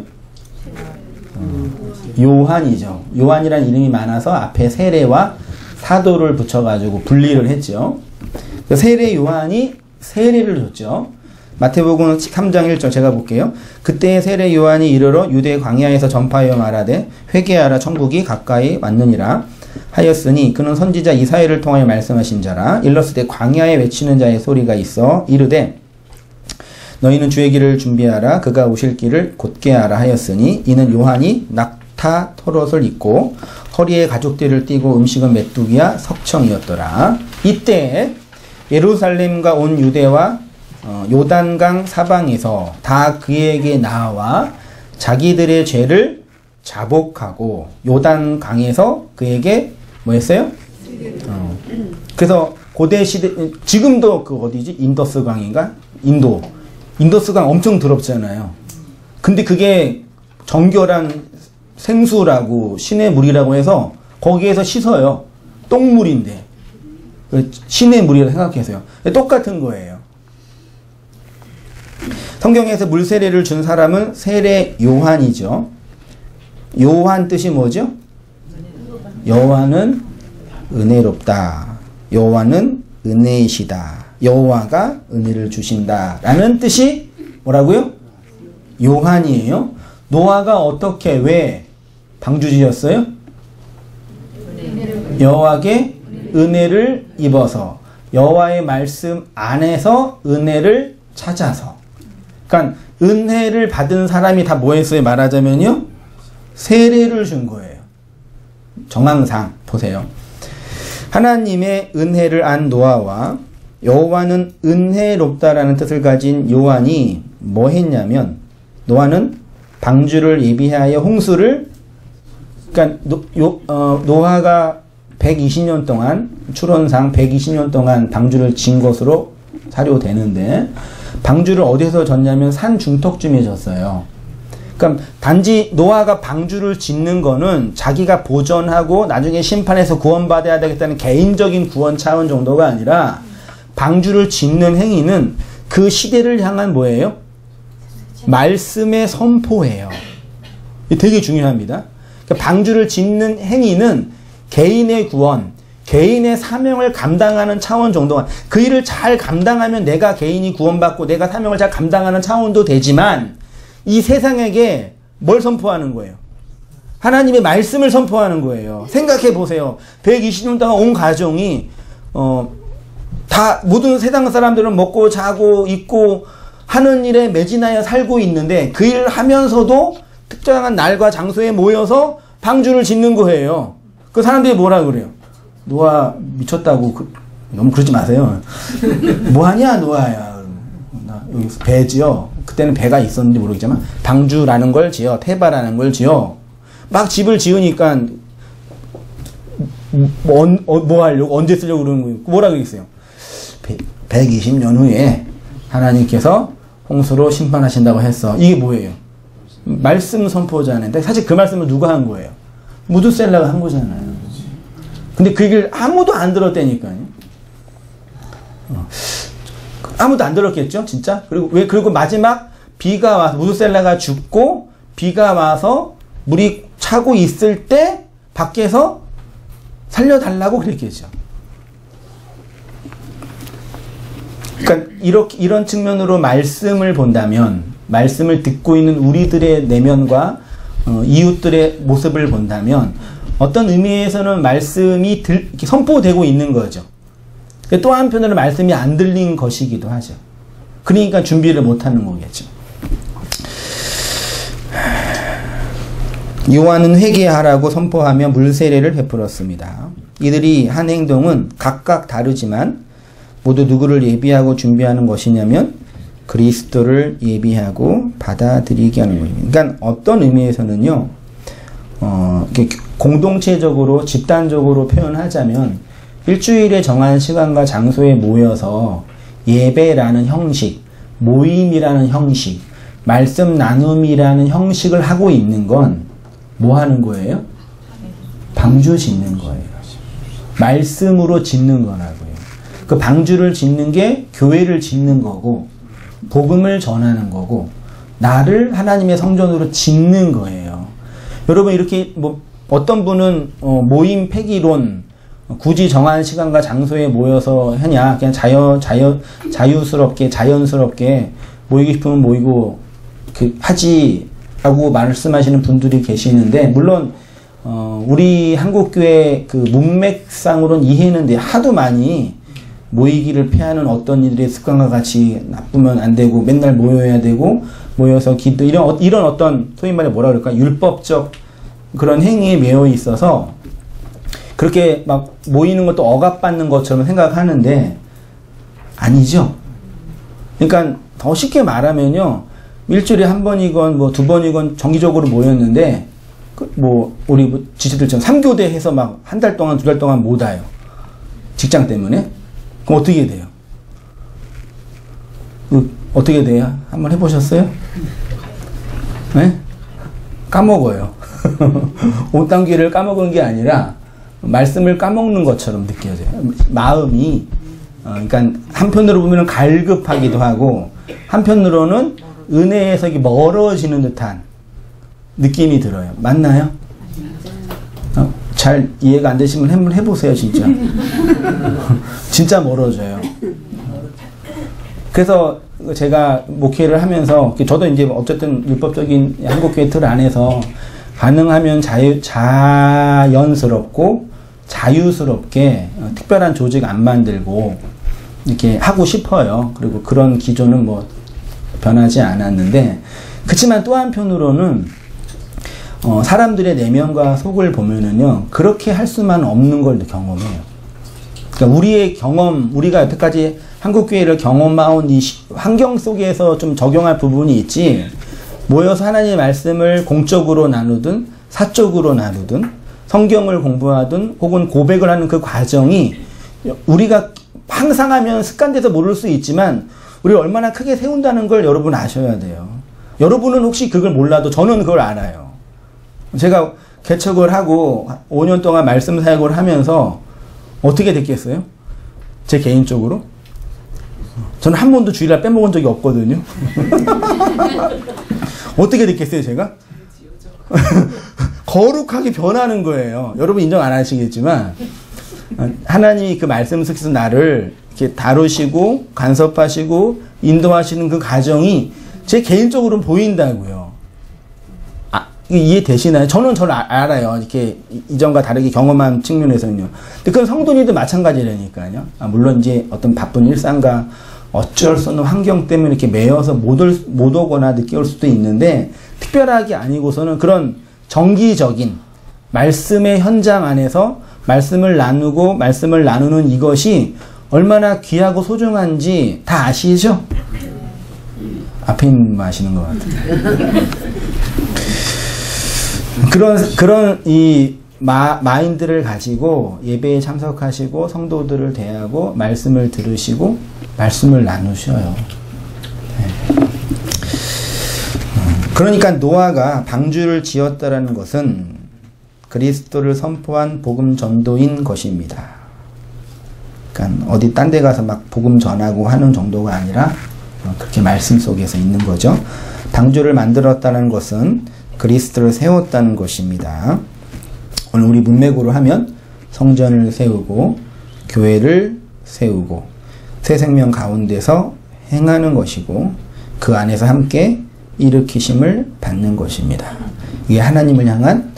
요한이죠. 요한이라는 이름이 많아서 앞에 세례와 사도를 붙여가지고 분리를 했죠. 세례 요한이 세례를 줬죠. 마태복음 3장 1절 제가 볼게요. 그때 세례 요한이 이르러 유대 광야에서 전파하여 말하되 회개하라 천국이 가까이 왔느니라 하였으니 그는 선지자 이사야를 통하여 말씀하신 자라. 일렀을 때 광야에 외치는 자의 소리가 있어 이르되 너희는 주의 길을 준비하라 그가 오실 길을 곧게 하라 하였으니 이는 요한이 낙타 털옷을 입고 허리에 가죽띠를 띠고 음식은 메뚜기와 석청이었더라. 이때 예루살렘과 온 유대와 요단강 사방에서 다 그에게 나와 자기들의 죄를 자복하고 요단강에서 그에게 뭐 했어요? 그래서 고대 시대 지금도 그 어디지? 인더스강인가? 인더스강 엄청 더럽잖아요. 근데 그게 정결한 생수라고 신의 물이라고 해서 거기에서 씻어요. 똥물인데 신의 물이라고 생각해서요. 똑같은 거예요. 성경에서 물세례를 준 사람은 세례 요한이죠. 요한 뜻이 뭐죠? 여호와는 은혜롭다. 여호와는 은혜이시다. 여호와가 은혜를 주신다. 라는 뜻이 뭐라고요? 요한이에요. 노아가 어떻게 왜 방주지었어요? 여호와께 은혜를 입어서 여호와의 말씀 안에서 은혜를 찾아서. 그러니까 은혜를 받은 사람이 다 뭐 했어요? 말하자면요. 세례를 준 거예요. 정황상 보세요. 하나님의 은혜를 안 노아와 여호와는 은혜롭다라는 뜻을 가진 요한이 뭐 했냐면, 노아는 방주를 예비하여 홍수를, 그러니까 노아가 120년 동안, 추론상 120년 동안 방주를 진 것으로 사료되는데, 방주를 어디서 졌냐면 산 중턱쯤에 졌어요. 그러니까 단지 노아가 방주를 짓는 거는 자기가 보전하고 나중에 심판에서 구원받아야 되겠다는 개인적인 구원 차원 정도가 아니라, 방주를 짓는 행위는 그 시대를 향한 뭐예요? 말씀의 선포예요. 되게 중요합니다. 그러니까 방주를 짓는 행위는 개인의 구원, 개인의 사명을 감당하는 차원 정도가, 그 일을 잘 감당하면 내가 개인이 구원받고 내가 사명을 잘 감당하는 차원도 되지만, 이 세상에게 뭘 선포하는 거예요? 하나님의 말씀을 선포하는 거예요. 생각해 보세요. 120년 동안 온 가정이 다 모든 세상 사람들은 먹고 자고 입고 하는 일에 매진하여 살고 있는데, 그 일을 하면서도 특정한 날과 장소에 모여서 방주를 짓는 거예요. 그 사람들이 뭐라 그래요? 노아 미쳤다고. 너무 그러지 마세요. 뭐하냐 노아야. 여기 배 지어. 그때는 배가 있었는지 모르겠지만 방주라는 걸 지어, 태바라는 걸 지어. 막 집을 지으니까 뭐 하려고, 언제 쓰려고 그러는 거예요? 뭐라 그러겠어요? 120년 후에 하나님께서 홍수로 심판하신다고 했어. 이게 뭐예요? 말씀 선포자인데, 사실 그 말씀을 누가 한 거예요? 무드셀라가 한 거잖아요. 근데 그 얘기를 아무도 안 들었다니까요. 아무도 안 들었겠죠, 진짜? 그리고 마지막 비가 와서, 무드셀라가 죽고 비가 와서 물이 차고 있을 때 밖에서 살려달라고 그랬겠죠. 그러니까 이런 측면으로 말씀을 본다면, 말씀을 듣고 있는 우리들의 내면과 이웃들의 모습을 본다면, 어떤 의미에서는 말씀이 이렇게 선포되고 있는 거죠. 또 한편으로는 말씀이 안 들린 것이기도 하죠. 그러니까 준비를 못하는 거겠죠. 요한은 회개하라고 선포하며 물세례를 베풀었습니다. 이들이 한 행동은 각각 다르지만 모두 누구를 예비하고 준비하는 것이냐면 그리스도를 예비하고 받아들이게 하는 겁니다. 그러니까 어떤 의미에서는요, 이렇게 공동체적으로, 집단적으로 표현하자면, 일주일에 정한 시간과 장소에 모여서 예배라는 형식, 모임이라는 형식, 말씀 나눔이라는 형식을 하고 있는 건 뭐 하는 거예요? 방주 짓는 거예요. 말씀으로 짓는 거라고요. 그 방주를 짓는 게 교회를 짓는 거고, 복음을 전하는 거고, 나를 하나님의 성전으로 짓는 거예요. 여러분, 이렇게 어떤 분은 모임 폐기론, 굳이 정한 시간과 장소에 모여서 하냐, 그냥 자유스럽게, 자연스럽게 모이고 싶으면 모이고 하지 라고 말씀하시는 분들이 계시는데, 물론 우리 한국교회 그 문맥상으로는 이해는 돼. 하도 많이 모이기를 피하는 어떤 이들의 습관과 같이 나쁘면 안 되고, 맨날 모여야 되고, 모여서 기도, 이런 어떤 소위 말해 뭐라 그럴까, 율법적 그런 행위에 매여 있어서 그렇게 막 모이는 것도 억압받는 것처럼 생각하는데 아니죠. 그러니까 더 쉽게 말하면요, 일주일에 한 번이건 뭐 두 번이건 정기적으로 모였는데, 우리 지체들처럼 3교대 해서 막 한 달 동안, 두 달 동안 못 와요. 직장 때문에. 그럼 어떻게 돼요? 어떻게 돼요? 한번 해보셨어요? 네? 까먹어요. 옷당기를 까먹은 게 아니라 말씀을 까먹는 것처럼 느껴져요. 마음이, 그러니까 한편으로 보면 갈급하기도 하고, 한편으로는 은혜에서 멀어지는 듯한 느낌이 들어요. 맞나요? 잘 이해가 안 되시면 한번 해보세요, 진짜. 진짜 멀어져요. 그래서 제가 목회를 하면서, 저도 이제 어쨌든 율법적인 한국교회 틀 안에서 가능하면 자연스럽고 자유스럽게 특별한 조직 안 만들고 이렇게 하고 싶어요. 그리고 그런 기조는 변하지 않았는데, 그렇지만 또 한편으로는 사람들의 내면과 속을 보면은요, 그렇게 할 수만 없는 걸 경험해요. 그러니까 우리의 경험, 우리가 여태까지 한국교회를 경험해온 이 환경 속에서 좀 적용할 부분이 있지, 모여서 하나님의 말씀을 공적으로 나누든, 사적으로 나누든, 성경을 공부하든, 혹은 고백을 하는 그 과정이 우리가 항상 하면 습관돼서 모를 수 있지만, 우리를 얼마나 크게 세운다는 걸 여러분 아셔야 돼요. 여러분은 혹시 그걸 몰라도 저는 그걸 알아요. 제가 개척을 하고 5년 동안 말씀 사역을 하면서 어떻게 됐겠어요? 제 개인적으로? 저는 한 번도 주일날 빼먹은 적이 없거든요. 어떻게 됐겠어요, 제가? 거룩하게 변하는 거예요. 여러분 인정 안 하시겠지만, 하나님이 그 말씀 속에서 나를 이렇게 다루시고, 간섭하시고, 인도하시는 그 과정이 제 개인적으로는 보인다고요. 이해되시나요? 저는 알아요. 이렇게 이전과 다르게 경험한 측면에서는요. 근데 그건 성도님도 마찬가지라니까요. 물론 이제 어떤 바쁜 일상과 어쩔 수 없는 환경 때문에 이렇게 매여서 못 오거나 늦게 올 수도 있는데, 특별하게 아니고서는 그런 정기적인 말씀의 현장 안에서 말씀을 나누고 말씀을 나누는 이것이 얼마나 귀하고 소중한지 다 아시죠? 앞에 있는 거 아시는 것 같은데. 그런 이 마인드를 가지고 예배에 참석하시고 성도들을 대하고 말씀을 들으시고 말씀을 나누셔요. 네. 그러니까 노아가 방주를 지었다라는 것은 그리스도를 선포한 복음 전도인 것입니다. 그러니까 어디 딴 데 가서 막 복음 전하고 하는 정도가 아니라 그렇게 말씀 속에서 있는 거죠. 방주를 만들었다는 것은 그리스도를 세웠다는 것입니다. 오늘 우리 문맥으로 하면 성전을 세우고 교회를 세우고 새 생명 가운데서 행하는 것이고 그 안에서 함께 일으키심을 받는 것입니다. 이게 하나님을 향한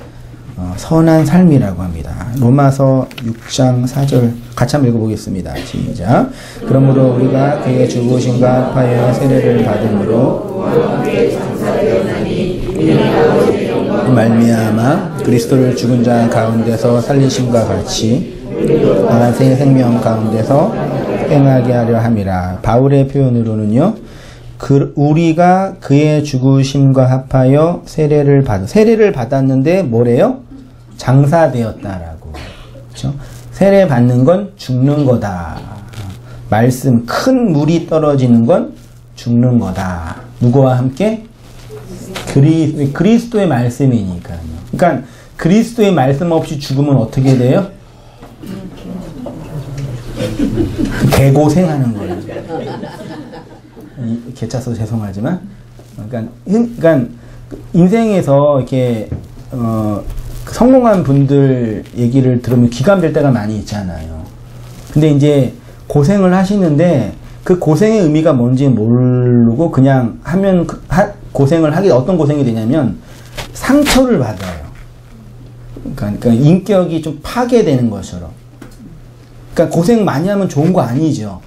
선한 삶이라고 합니다. 로마서 6장 4절 같이 한번 읽어보겠습니다. 시작. 그러므로 우리가 그의 죽으심과 합하여 세례를 받음으로 말미암아 그리스도를 죽은 자 가운데서 살리심과 같이 새 생명 가운데서 행하게 하려 함이라. 바울의 표현으로는요, 우리가 그의 죽으심과 합하여 세례를 받았는데 뭐래요? 장사되었다라고. 그렇죠? 세례 받는 건 죽는 거다. 말씀 큰 물이 떨어지는 건 죽는 거다. 누구와 함께? 그리스도의 말씀이니까요. 그러니까 그리스도의 말씀 없이 죽으면 어떻게 돼요? 개고생하는 거예요. 개차서 죄송하지만, 그러니까 인생에서 이렇게 성공한 분들 얘기를 들으면 기감될 때가 많이 있잖아요. 근데 이제 고생을 하시는데 그 고생의 의미가 뭔지 모르고 그냥 하면 고생을 하게 어떤 고생이 되냐면 상처를 받아요. 그러니까 인격이 좀 파괴되는 것처럼. 그러니까 고생 많이 하면 좋은 거 아니죠.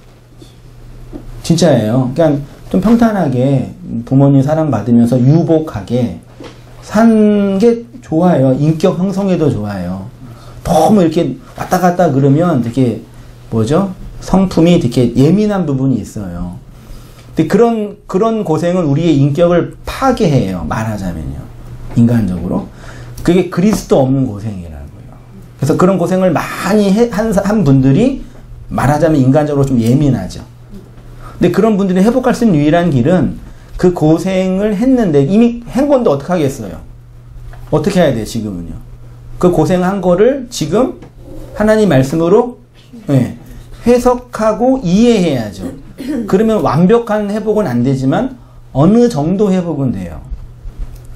진짜예요. 그냥 좀 평탄하게 부모님 사랑받으면서 유복하게 산 게 좋아요. 인격 형성에도 좋아요. 너무 이렇게 왔다 갔다 그러면 되게 뭐죠? 성품이 되게 예민한 부분이 있어요. 근데 그런 고생은 우리의 인격을 파괴해요. 말하자면요. 인간적으로. 그게 그리스도 없는 고생이라고요. 그래서 그런 고생을 많이 한 분들이 말하자면 인간적으로 좀 예민하죠. 근데 그런 분들이 회복할 수 있는 유일한 길은 그 고생을 했는데 이미 한 건데 어떻게 하겠어요? 어떻게 해야 돼, 지금은요? 그 고생한 거를 지금 하나님 말씀으로 해석하고 이해해야죠. 그러면 완벽한 회복은 안 되지만 어느 정도 회복은 돼요.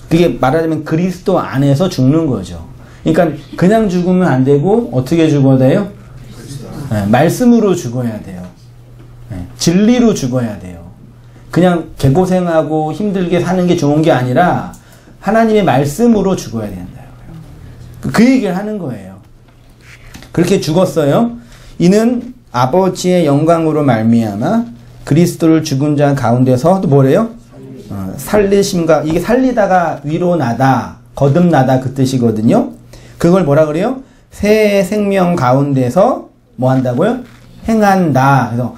그게 말하자면 그리스도 안에서 죽는 거죠. 그러니까 그냥 죽으면 안 되고 어떻게 죽어야 돼요? 말씀으로 죽어야 돼요. 진리로 죽어야 돼요. 그냥 개고생하고 힘들게 사는 게 좋은 게 아니라 하나님의 말씀으로 죽어야 된다고요. 그 얘기를 하는 거예요. 그렇게 죽었어요. 이는 아버지의 영광으로 말미암아 그리스도를 죽은 자 가운데서 또 뭐래요? 살리심과, 이게 살리다가 위로 나다 거듭나다 그 뜻이거든요. 그걸 뭐라 그래요? 새 생명 가운데서 뭐 한다고요? 행한다. 그래서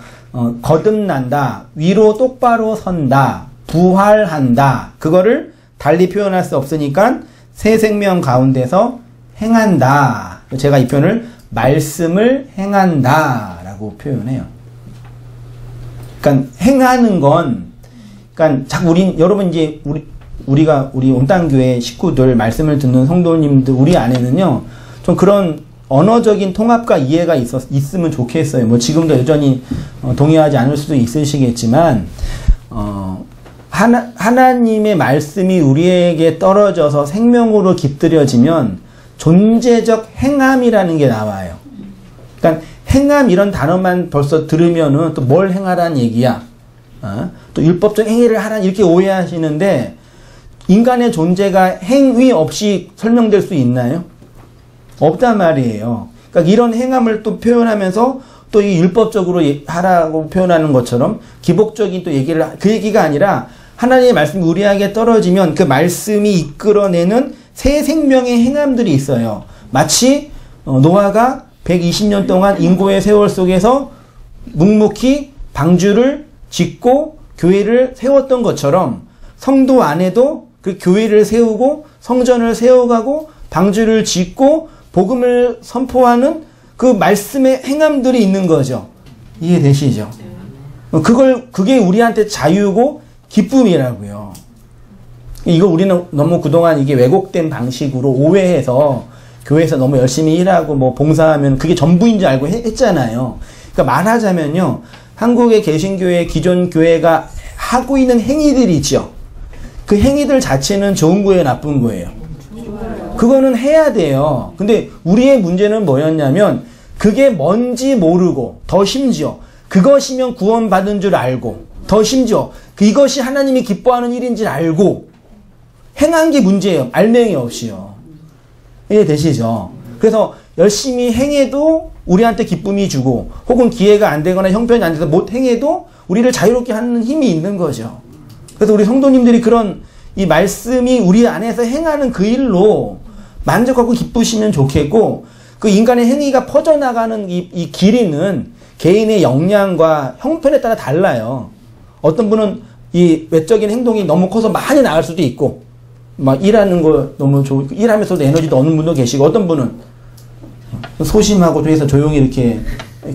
거듭난다. 위로 똑바로 선다. 부활한다. 그거를 달리 표현할 수 없으니까 새 생명 가운데서 행한다. 제가 이 표현을 말씀을 행한다 라고 표현해요. 그러니까 행하는 건, 그러니까 자꾸 여러분 이제 우리 온땅교회 식구들, 말씀을 듣는 성도님들, 우리 안에는요, 좀 그런 언어적인 통합과 이해가 있으면 좋겠어요. 뭐 지금도 여전히 동의하지 않을 수도 있으시겠지만, 하나님의 말씀이 우리에게 떨어져서 생명으로 깃들여지면 존재적 행함이라는 게 나와요. 그러니까 행함 이런 단어만 벌써 들으면은 또 뭘 행하라는 얘기야. 또 율법적 행위를 하라는 이렇게 오해하시는데 인간의 존재가 행위 없이 설명될 수 있나요? 없단 말이에요. 그러니까 이런 행함을 또 표현하면서 또 이 율법적으로 하라고 표현하는 것처럼 기복적인 또 얘기를 그 얘기가 아니라 하나님의 말씀이 우리에게 떨어지면 그 말씀이 이끌어내는 새 생명의 행함들이 있어요. 마치 노아가 120년 동안 인고의 세월 속에서 묵묵히 방주를 짓고 교회를 세웠던 것처럼 성도 안에도 그 교회를 세우고 성전을 세워가고 방주를 짓고 복음을 선포하는 그 말씀의 행함들이 있는 거죠. 이해되시죠? 그게 우리한테 자유고 기쁨이라고요. 이거 우리는 너무 그동안 이게 왜곡된 방식으로 오해해서 교회에서 너무 열심히 일하고 뭐 봉사하면 그게 전부인 줄 알고 했잖아요. 그러니까 말하자면요. 한국의 개신교회 기존 교회가 하고 있는 행위들이 있죠. 그 행위들 자체는 좋은 거예요, 나쁜 거예요? 그거는 해야 돼요. 근데 우리의 문제는 뭐였냐면 그게 뭔지 모르고 더 심지어 그것이면 구원받은 줄 알고 더 심지어 이것이 하나님이 기뻐하는 일인지 알고 행한 게 문제예요. 알맹이 없이요. 이해되시죠? 그래서 열심히 행해도 우리한테 기쁨이 주고 혹은 기회가 안 되거나 형편이 안 돼서 못 행해도 우리를 자유롭게 하는 힘이 있는 거죠. 그래서 우리 성도님들이 그런 이 말씀이 우리 안에서 행하는 그 일로 만족하고 기쁘시면 좋겠고 그 인간의 행위가 퍼져나가는 이 길이는 개인의 역량과 형편에 따라 달라요. 어떤 분은 이 외적인 행동이 너무 커서 많이 나갈 수도 있고 막 일하는 거 너무 좋고 일하면서도 에너지도 얻는 분도 계시고 어떤 분은 소심하고 해서 조용히 이렇게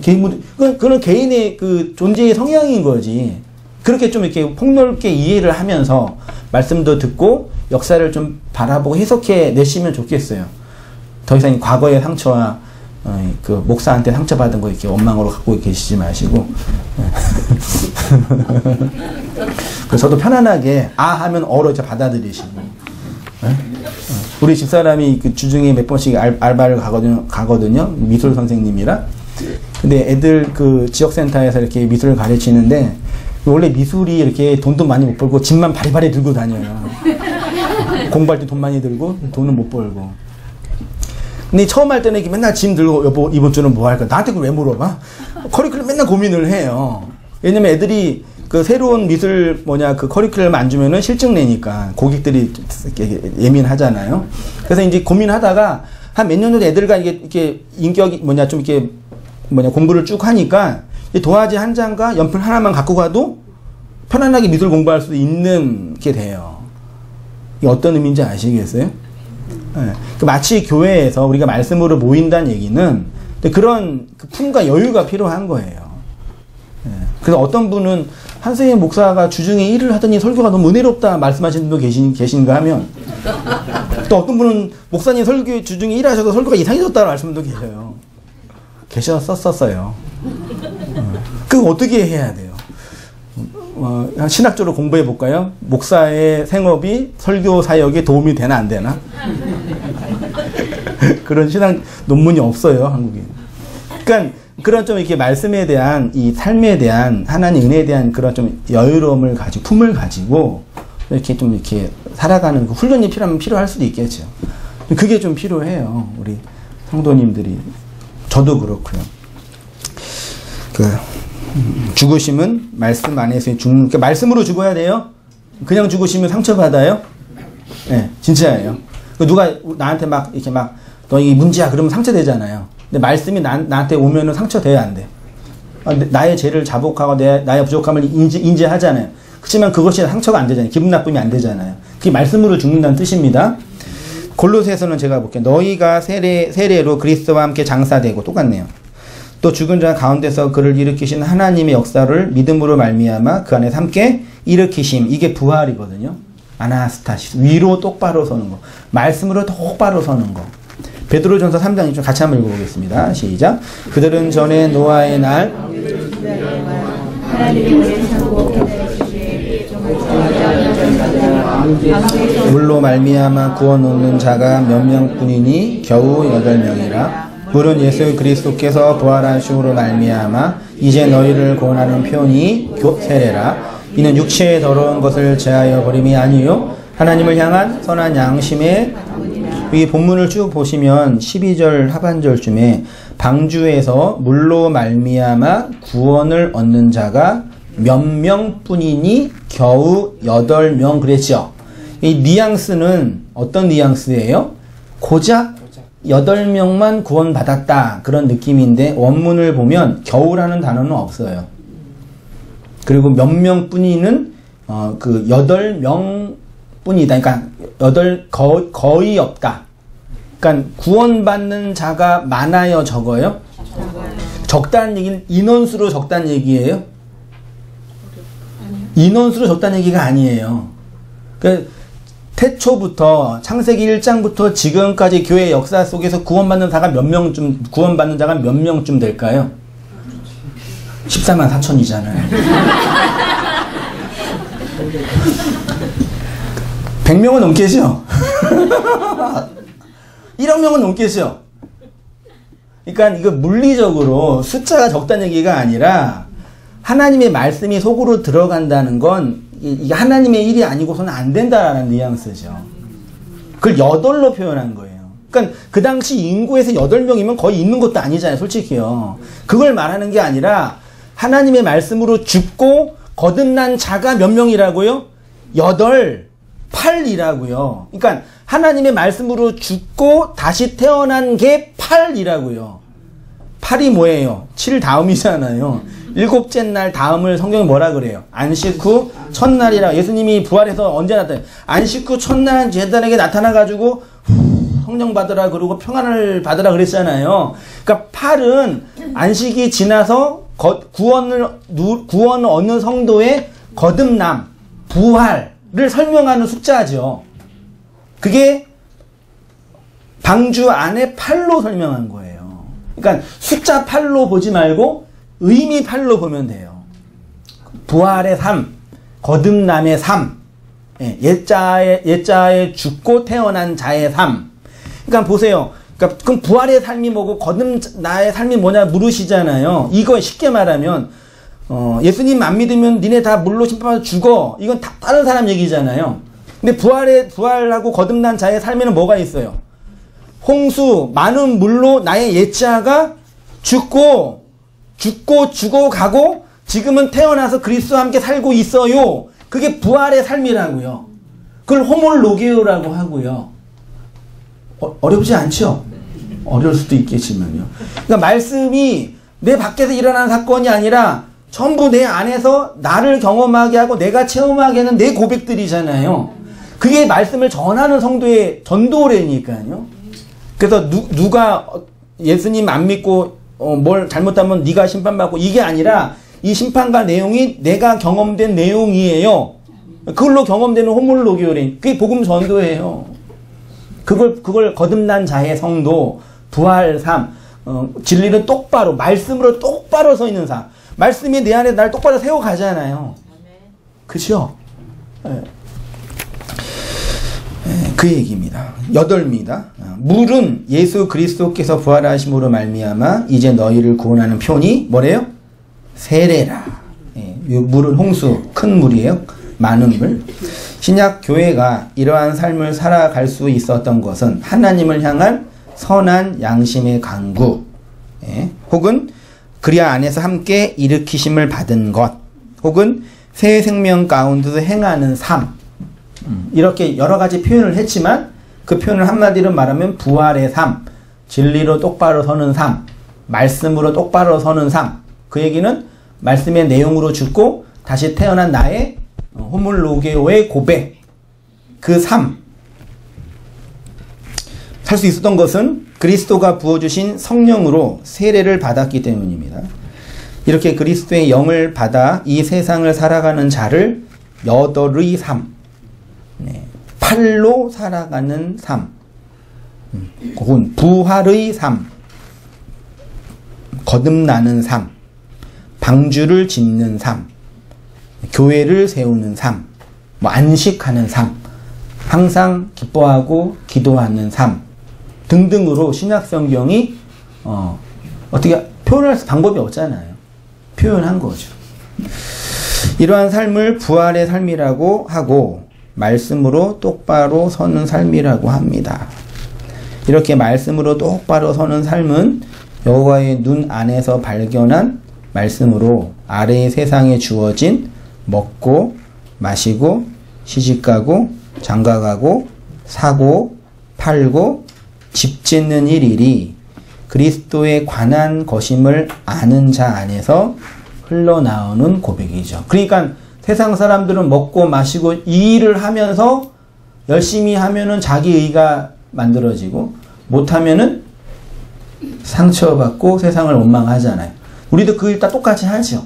그건 개인의 그 존재의 성향인 거지. 그렇게 좀 이렇게 폭넓게 이해를 하면서 말씀도 듣고 역사를 좀 바라보고 해석해 내시면 좋겠어요. 더 이상 과거의 상처와 그 목사한테 상처받은 거 이렇게 원망으로 갖고 계시지 마시고 저도 편안하게 하면 어로 이제 받아들이시고 우리 집사람이 그 주중에 몇 번씩 알바를 가거든요. 미술 선생님이라. 근데 애들 그 지역센터에서 이렇게 미술을 가르치는데 원래 미술이 이렇게 돈도 많이 못 벌고 집만 바리바리 들고 다녀요. 공부할 때 돈 많이 들고 돈은 못 벌고. 근데 처음 할 때는 이렇게 맨날 짐 들고 여보 이번 주는 뭐 할까? 나한테 그걸 왜 물어봐? 커리큘럼 맨날 고민을 해요. 왜냐면 애들이 그 새로운 미술 그 커리큘럼 안 주면은 실증 내니까 고객들이 예민하잖아요. 그래서 이제 고민하다가 한 몇 년 정도 애들과 이게 인격이 좀 이렇게 공부를 쭉 하니까 도화지 한 장과 연필 하나만 갖고 가도 편안하게 미술 공부할 수 있는 게 돼요. 이게 어떤 의미인지 아시겠어요? 네. 마치 교회에서 우리가 말씀으로 모인다는 얘기는 그런 그 품과 여유가 필요한 거예요. 네. 그래서 어떤 분은 한승희 목사가 주중에 일을 하더니 설교가 너무 은혜롭다 말씀하시는 분 계신가 하면 또 어떤 분은 목사님 주중에 일하셔서 설교가 이상해졌다는 말씀도 계셔요. 계셨었어요. 그거 어떻게 해야 돼요? 신학적으로 공부해 볼까요? 목사의 생업이 설교 사역에 도움이 되나 안 되나? 그런 신학 논문이 없어요, 한국에. 그러니까 그런 좀 이렇게 말씀에 대한 이 삶에 대한 하나님 은혜에 대한 그런 좀 여유로움을 가지고 품을 가지고 이렇게 좀 이렇게 살아가는 그 훈련이 필요할 수도 있겠죠. 그게 좀 필요해요, 우리 성도님들이. 저도 그렇고요. 죽으심은 말씀 안에서 죽는, 그러니까 말씀으로 죽어야 돼요? 그냥 죽으시면 상처받아요? 네, 진짜예요. 누가 나한테 막 이렇게 막 너 이 문제야 그러면 상처되잖아요. 근데 말씀이 나한테 오면은 상처돼야 안 돼. 나의 죄를 자복하고 나의 부족함을 인지하잖아요. 그렇지만 그것이 상처가 안 되잖아요. 기분 나쁨이 안 되잖아요. 그게 말씀으로 죽는다는 뜻입니다. 골로새서는 제가 볼게요. 너희가 세례로 그리스도와 함께 장사되고 똑같네요. 또 죽은 자 가운데서 그를 일으키신 하나님의 역사를 믿음으로 말미암아 그 안에서 함께 일으키심. 이게 부활이거든요. 아나스타시스. 위로 똑바로 서는 거. 말씀으로 똑바로 서는 거. 베드로전서 3장 좀 같이 한번 읽어보겠습니다. 시작. 그들은 전에 노아의 날 물로 말미암아 구원 얻는 자가 몇 명뿐이니 겨우 8명이라. 물은 예수 그리스도께서 부활하심으로 말미암아 이제 너희를 구원하는 표니 세례라. 이는 육체의 더러운 것을 제하여 버림이 아니요 하나님을 향한 선한 양심에. 이 본문을 쭉 보시면 12절 하반절쯤에 방주에서 물로 말미암아 구원을 얻는 자가 몇 명뿐이니 겨우 8명 그랬죠. 이 뉘앙스는 어떤 뉘앙스예요? 고작 8명만 구원받았다 그런 느낌인데 원문을 보면 겨우라는 단어는 없어요. 그리고 몇 명뿐이는 그 8명 뿐이다. 그러니까 거의 없다. 그러니까 구원받는 자가 많아요, 적어요? 적다는 얘기는 인원수로 적다는 얘기예요? 인원수로 적다는 얘기가 아니에요. 그러니까 태초부터 창세기 1장부터 지금까지 교회 역사 속에서 구원받는 자가 몇 명쯤 될까요? 14만 4천이잖아요. 100명은 넘겠죠? 1억 명은 넘겠죠? 그러니까 이거 물리적으로 숫자가 적다는 얘기가 아니라 하나님의 말씀이 속으로 들어간다는 건 이게 하나님의 일이 아니고서는 안 된다라는 뉘앙스죠. 그걸 8로 표현한 거예요. 그러니까 그 당시 인구에서 8명이면 거의 있는 것도 아니잖아요, 솔직히요. 그걸 말하는 게 아니라 하나님의 말씀으로 죽고 거듭난 자가 몇 명이라고요? 8이라고요. 그러니까 하나님의 말씀으로 죽고 다시 태어난 게 8이라고요. 8이 뭐예요? 7 다음이잖아요. 7째 날 다음을 성경이 뭐라 그래요? 안식 후 첫날이라. 예수님이 부활해서 언제 나타나요? 안식 후 첫날 제자들에게 나타나가지고 성령 받으라 그러고 평안을 받으라 그랬잖아요. 그러니까 8은 안식이 지나서 구원을 얻는 성도의 거듭남, 부활을 설명하는 숫자죠. 그게 방주 안에 8로 설명한 거예요. 그러니까 숫자 8로 보지 말고 의미 8로 보면 돼요. 부활의 3, 거듭남의 3, 옛자에 죽고 태어난 자의 3. 그러니까 보세요. 그러니까 그럼 부활의 삶이 뭐고 나의 삶이 뭐냐 물으시잖아요. 이거 쉽게 말하면 예수님 안 믿으면 니네 다 물로 심판받아 죽어. 이건 다 다른 사람 얘기잖아요. 근데 부활하고 거듭난 자의 삶에는 뭐가 있어요? 홍수, 많은 물로 나의 옛자가 죽고 죽어가고 지금은 태어나서 그리스도와 함께 살고 있어요. 그게 부활의 삶이라고요. 그걸 호몰로게오라고 하고요. 어렵지 않죠? 어려울 수도 있겠지만요. 그러니까 말씀이 내 밖에서 일어나는 사건이 아니라 전부 내 안에서 나를 경험하게 하고 내가 체험하게 하는 내 고백들이잖아요. 그게 말씀을 전하는 성도의 전도래니까요. 그래서 누가 예수님 안 믿고 뭘 잘못하면 네가 심판받고 이게 아니라 이 심판과 내용이 내가 경험된 내용이에요. 그걸로 경험되는 호몰로기오래. 그게 복음 전도예요. 그걸 거듭난 자의 성도, 부활 삶, 진리는 똑바로 말씀으로 똑바로 서 있는 삶. 말씀이 내 안에 날 똑바로 세워 가잖아요. 그렇죠? 그 얘기입니다. 8입니다. 물은 예수 그리스도께서 부활하심으로 말미암아 이제 너희를 구원하는 표니 뭐래요? 세례라. 물은 홍수, 큰 물이에요. 많은 물. 신약 교회가 이러한 삶을 살아갈 수 있었던 것은 하나님을 향한 선한 양심의 강구, 혹은 그리 안에서 함께 일으키심을 받은 것, 혹은 새 생명 가운데서 행하는 삶. 이렇게 여러 가지 표현을 했지만 그 표현을 한마디로 말하면 부활의 삶, 진리로 똑바로 서는 삶, 말씀으로 똑바로 서는 삶. 그 얘기는 말씀의 내용으로 죽고 다시 태어난 나의 호물로게오의 고백, 그 삶. 살 수 있었던 것은 그리스도가 부어주신 성령으로 세례를 받았기 때문입니다. 이렇게 그리스도의 영을 받아 이 세상을 살아가는 자를 여덟의 삶, 팔로 살아가는 삶, 혹은 부활의 삶, 거듭나는 삶, 방주를 짓는 삶, 교회를 세우는 삶, 안식하는 삶, 항상 기뻐하고 기도하는 삶 등등으로 신약성경이 어떻게 표현할 방법이 없잖아요. 표현한 거죠. 이러한 삶을 부활의 삶이라고 하고 말씀으로 똑바로 서는 삶이라고 합니다. 이렇게 말씀으로 똑바로 서는 삶은 여호와의 눈 안에서 발견한 말씀으로 아래의 세상에 주어진 먹고 마시고 시집가고 장가가고 사고 팔고 집 짓는 일이 그리스도에 관한 것임을 아는 자 안에서 흘러나오는 고백이죠. 그러니까 세상 사람들은 먹고 마시고 이 일을 하면서 열심히 하면은 자기 의가 만들어지고 못하면은 상처받고 세상을 원망하잖아요. 우리도 그 일 다 똑같이 하죠.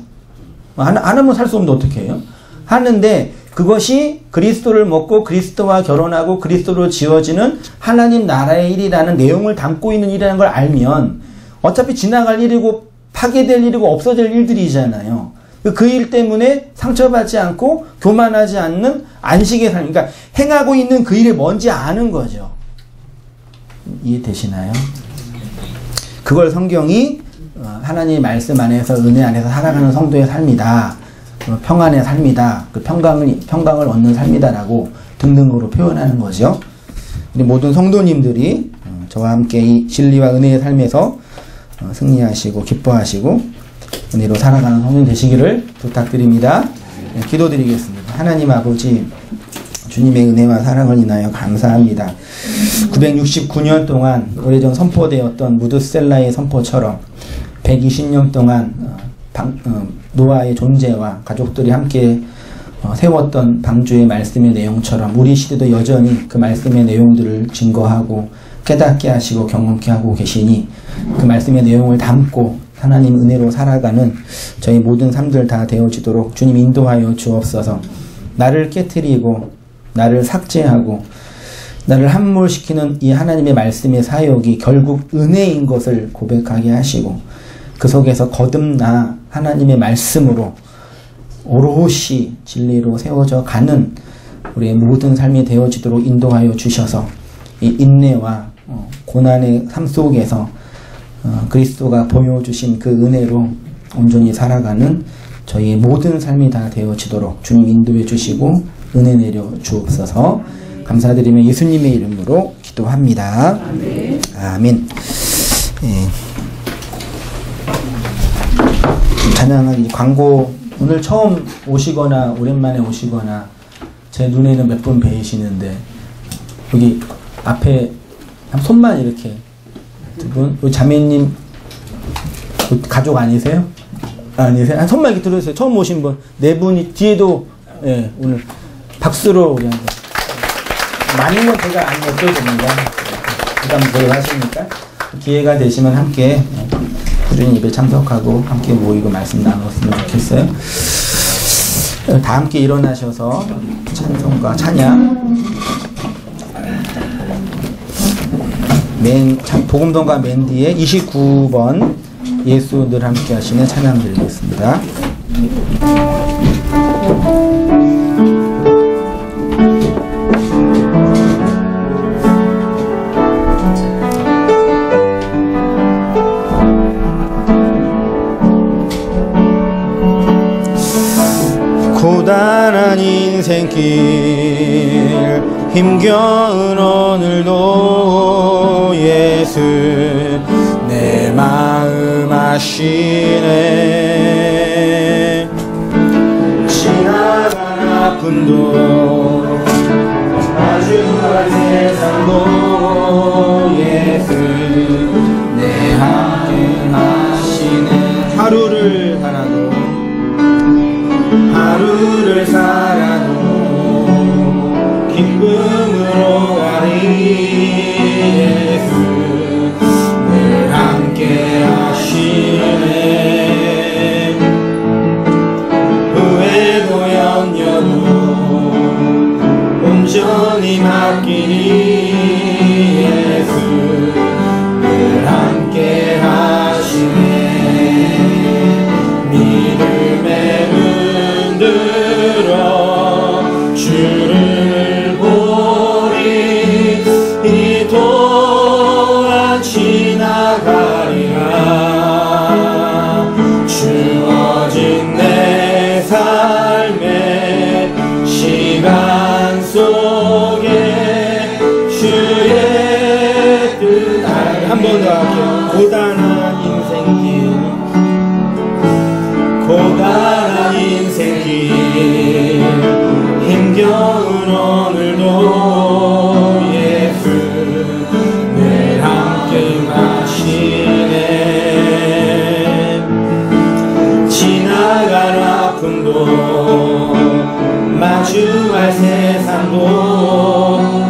안 하면 살 수 없는데 어떻게 해요? 하는데 그것이 그리스도를 먹고 그리스도와 결혼하고 그리스도로 지어지는 하나님 나라의 일이라는 내용을 담고 있는 일이라는 걸 알면 어차피 지나갈 일이고 파괴될 일이고 없어질 일들이잖아요. 그 일 때문에 상처받지 않고 교만하지 않는 안식의 삶. 그러니까 행하고 있는 그 일이 뭔지 아는 거죠. 이해되시나요? 그걸 성경이 하나님의 말씀 안에서 은혜 안에서 살아가는 성도의 삶이다. 평안의 삶이다. 그 평강을 얻는 삶이다라고 등등으로 표현하는 거죠. 우리 모든 성도님들이 저와 함께 이 진리와 은혜의 삶에서 승리하시고 기뻐하시고 은혜로 살아가는 성도 되시기를 부탁드립니다. 기도드리겠습니다. 하나님 아버지, 주님의 은혜와 사랑을 인하여 감사합니다. 969년 동안 오래전 선포되었던 무드셀라의 선포처럼 120년 동안 노아의 존재와 가족들이 함께 세웠던 방주의 말씀의 내용처럼 우리 시대도 여전히 그 말씀의 내용들을 증거하고 깨닫게 하시고 경험케 하고 계시니 그 말씀의 내용을 담고 하나님 은혜로 살아가는 저희 모든 삶들 다 되어지도록 주님 인도하여 주옵소서. 나를 깨트리고 나를 삭제하고 나를 함몰시키는 이 하나님의 말씀의 사역이 결국 은혜인 것을 고백하게 하시고 그 속에서 거듭나 하나님의 말씀으로 오롯이 진리로 세워져 가는 우리의 모든 삶이 되어지도록 인도하여 주셔서 이 인내와 고난의 삶 속에서 그리스도가 보여주신 그 은혜로 온전히 살아가는 저희의 모든 삶이 다 되어지도록 주님 인도해 주시고 은혜 내려 주옵소서. 감사드리며 예수님의 이름으로 기도합니다. 아멘. 아멘. 찬양하기 광고 오늘 처음 오시거나 오랜만에 오시거나 제 눈에는 몇 분 뵈시는데 여기 앞에 한 손만 이렇게 두 분, 우리 자매님 가족 아니세요? 아니세요? 한 손만 이렇게 들어주세요. 처음 오신 분 네 분이 뒤에도 오늘 박수로 우리 한번 많은 건 제가 안 여쭤줍니다. 부담 덜 하시니까 기회가 되시면 함께 꾸준히 예배 참석하고 함께 모이고 말씀 나눴으면 좋겠어요. 다 함께 일어나셔서 찬송과 찬양 복음동가 맨 뒤에 29번 예수 늘 함께 하시는 찬양 드리겠습니다. 고단한 인생길 힘겨운 오늘도 예수 내 마음 아시네. 지나간 아픔도 아주 세상도 예수 내 함께 하시네. 하루를 살아도 기쁨으로 가리 예수 늘 함께 하시네. 후회도 염려도 온전히 맡기니 예수 늘 함께 하시네. 믿음의 눈 들어 주를 보리. 이 또한 지나가리라. 주어진 내 삶의 시간 속에 주의 뜻. 한 번 더 할게요. 고단한 인생길 힘겨운 오늘도 예수 늘 함께 하시네. 지나갈 아픔도 마주할 세상도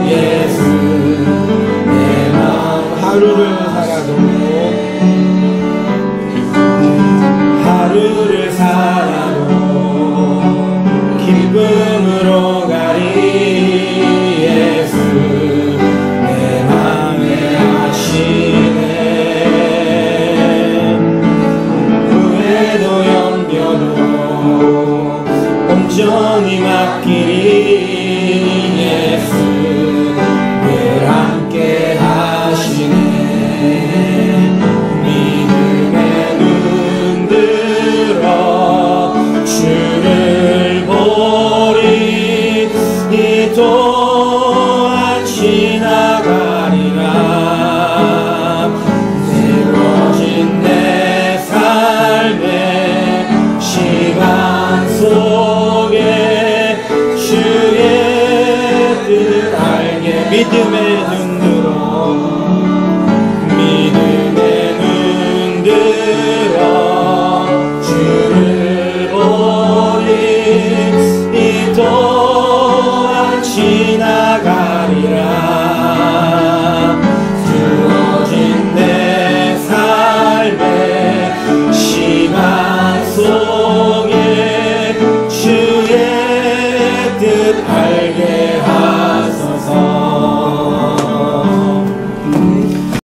예수 내 마음 하루를 살아도 기쁨으로 가리 예수 내 맘에 하시네. 후회도 염려도 온전히 맡기리 예수 늘 함께 하시네. 또한 지나가리라. 새로워진 내 삶의 시간 속에 주의 뜻 알게 믿음의 눈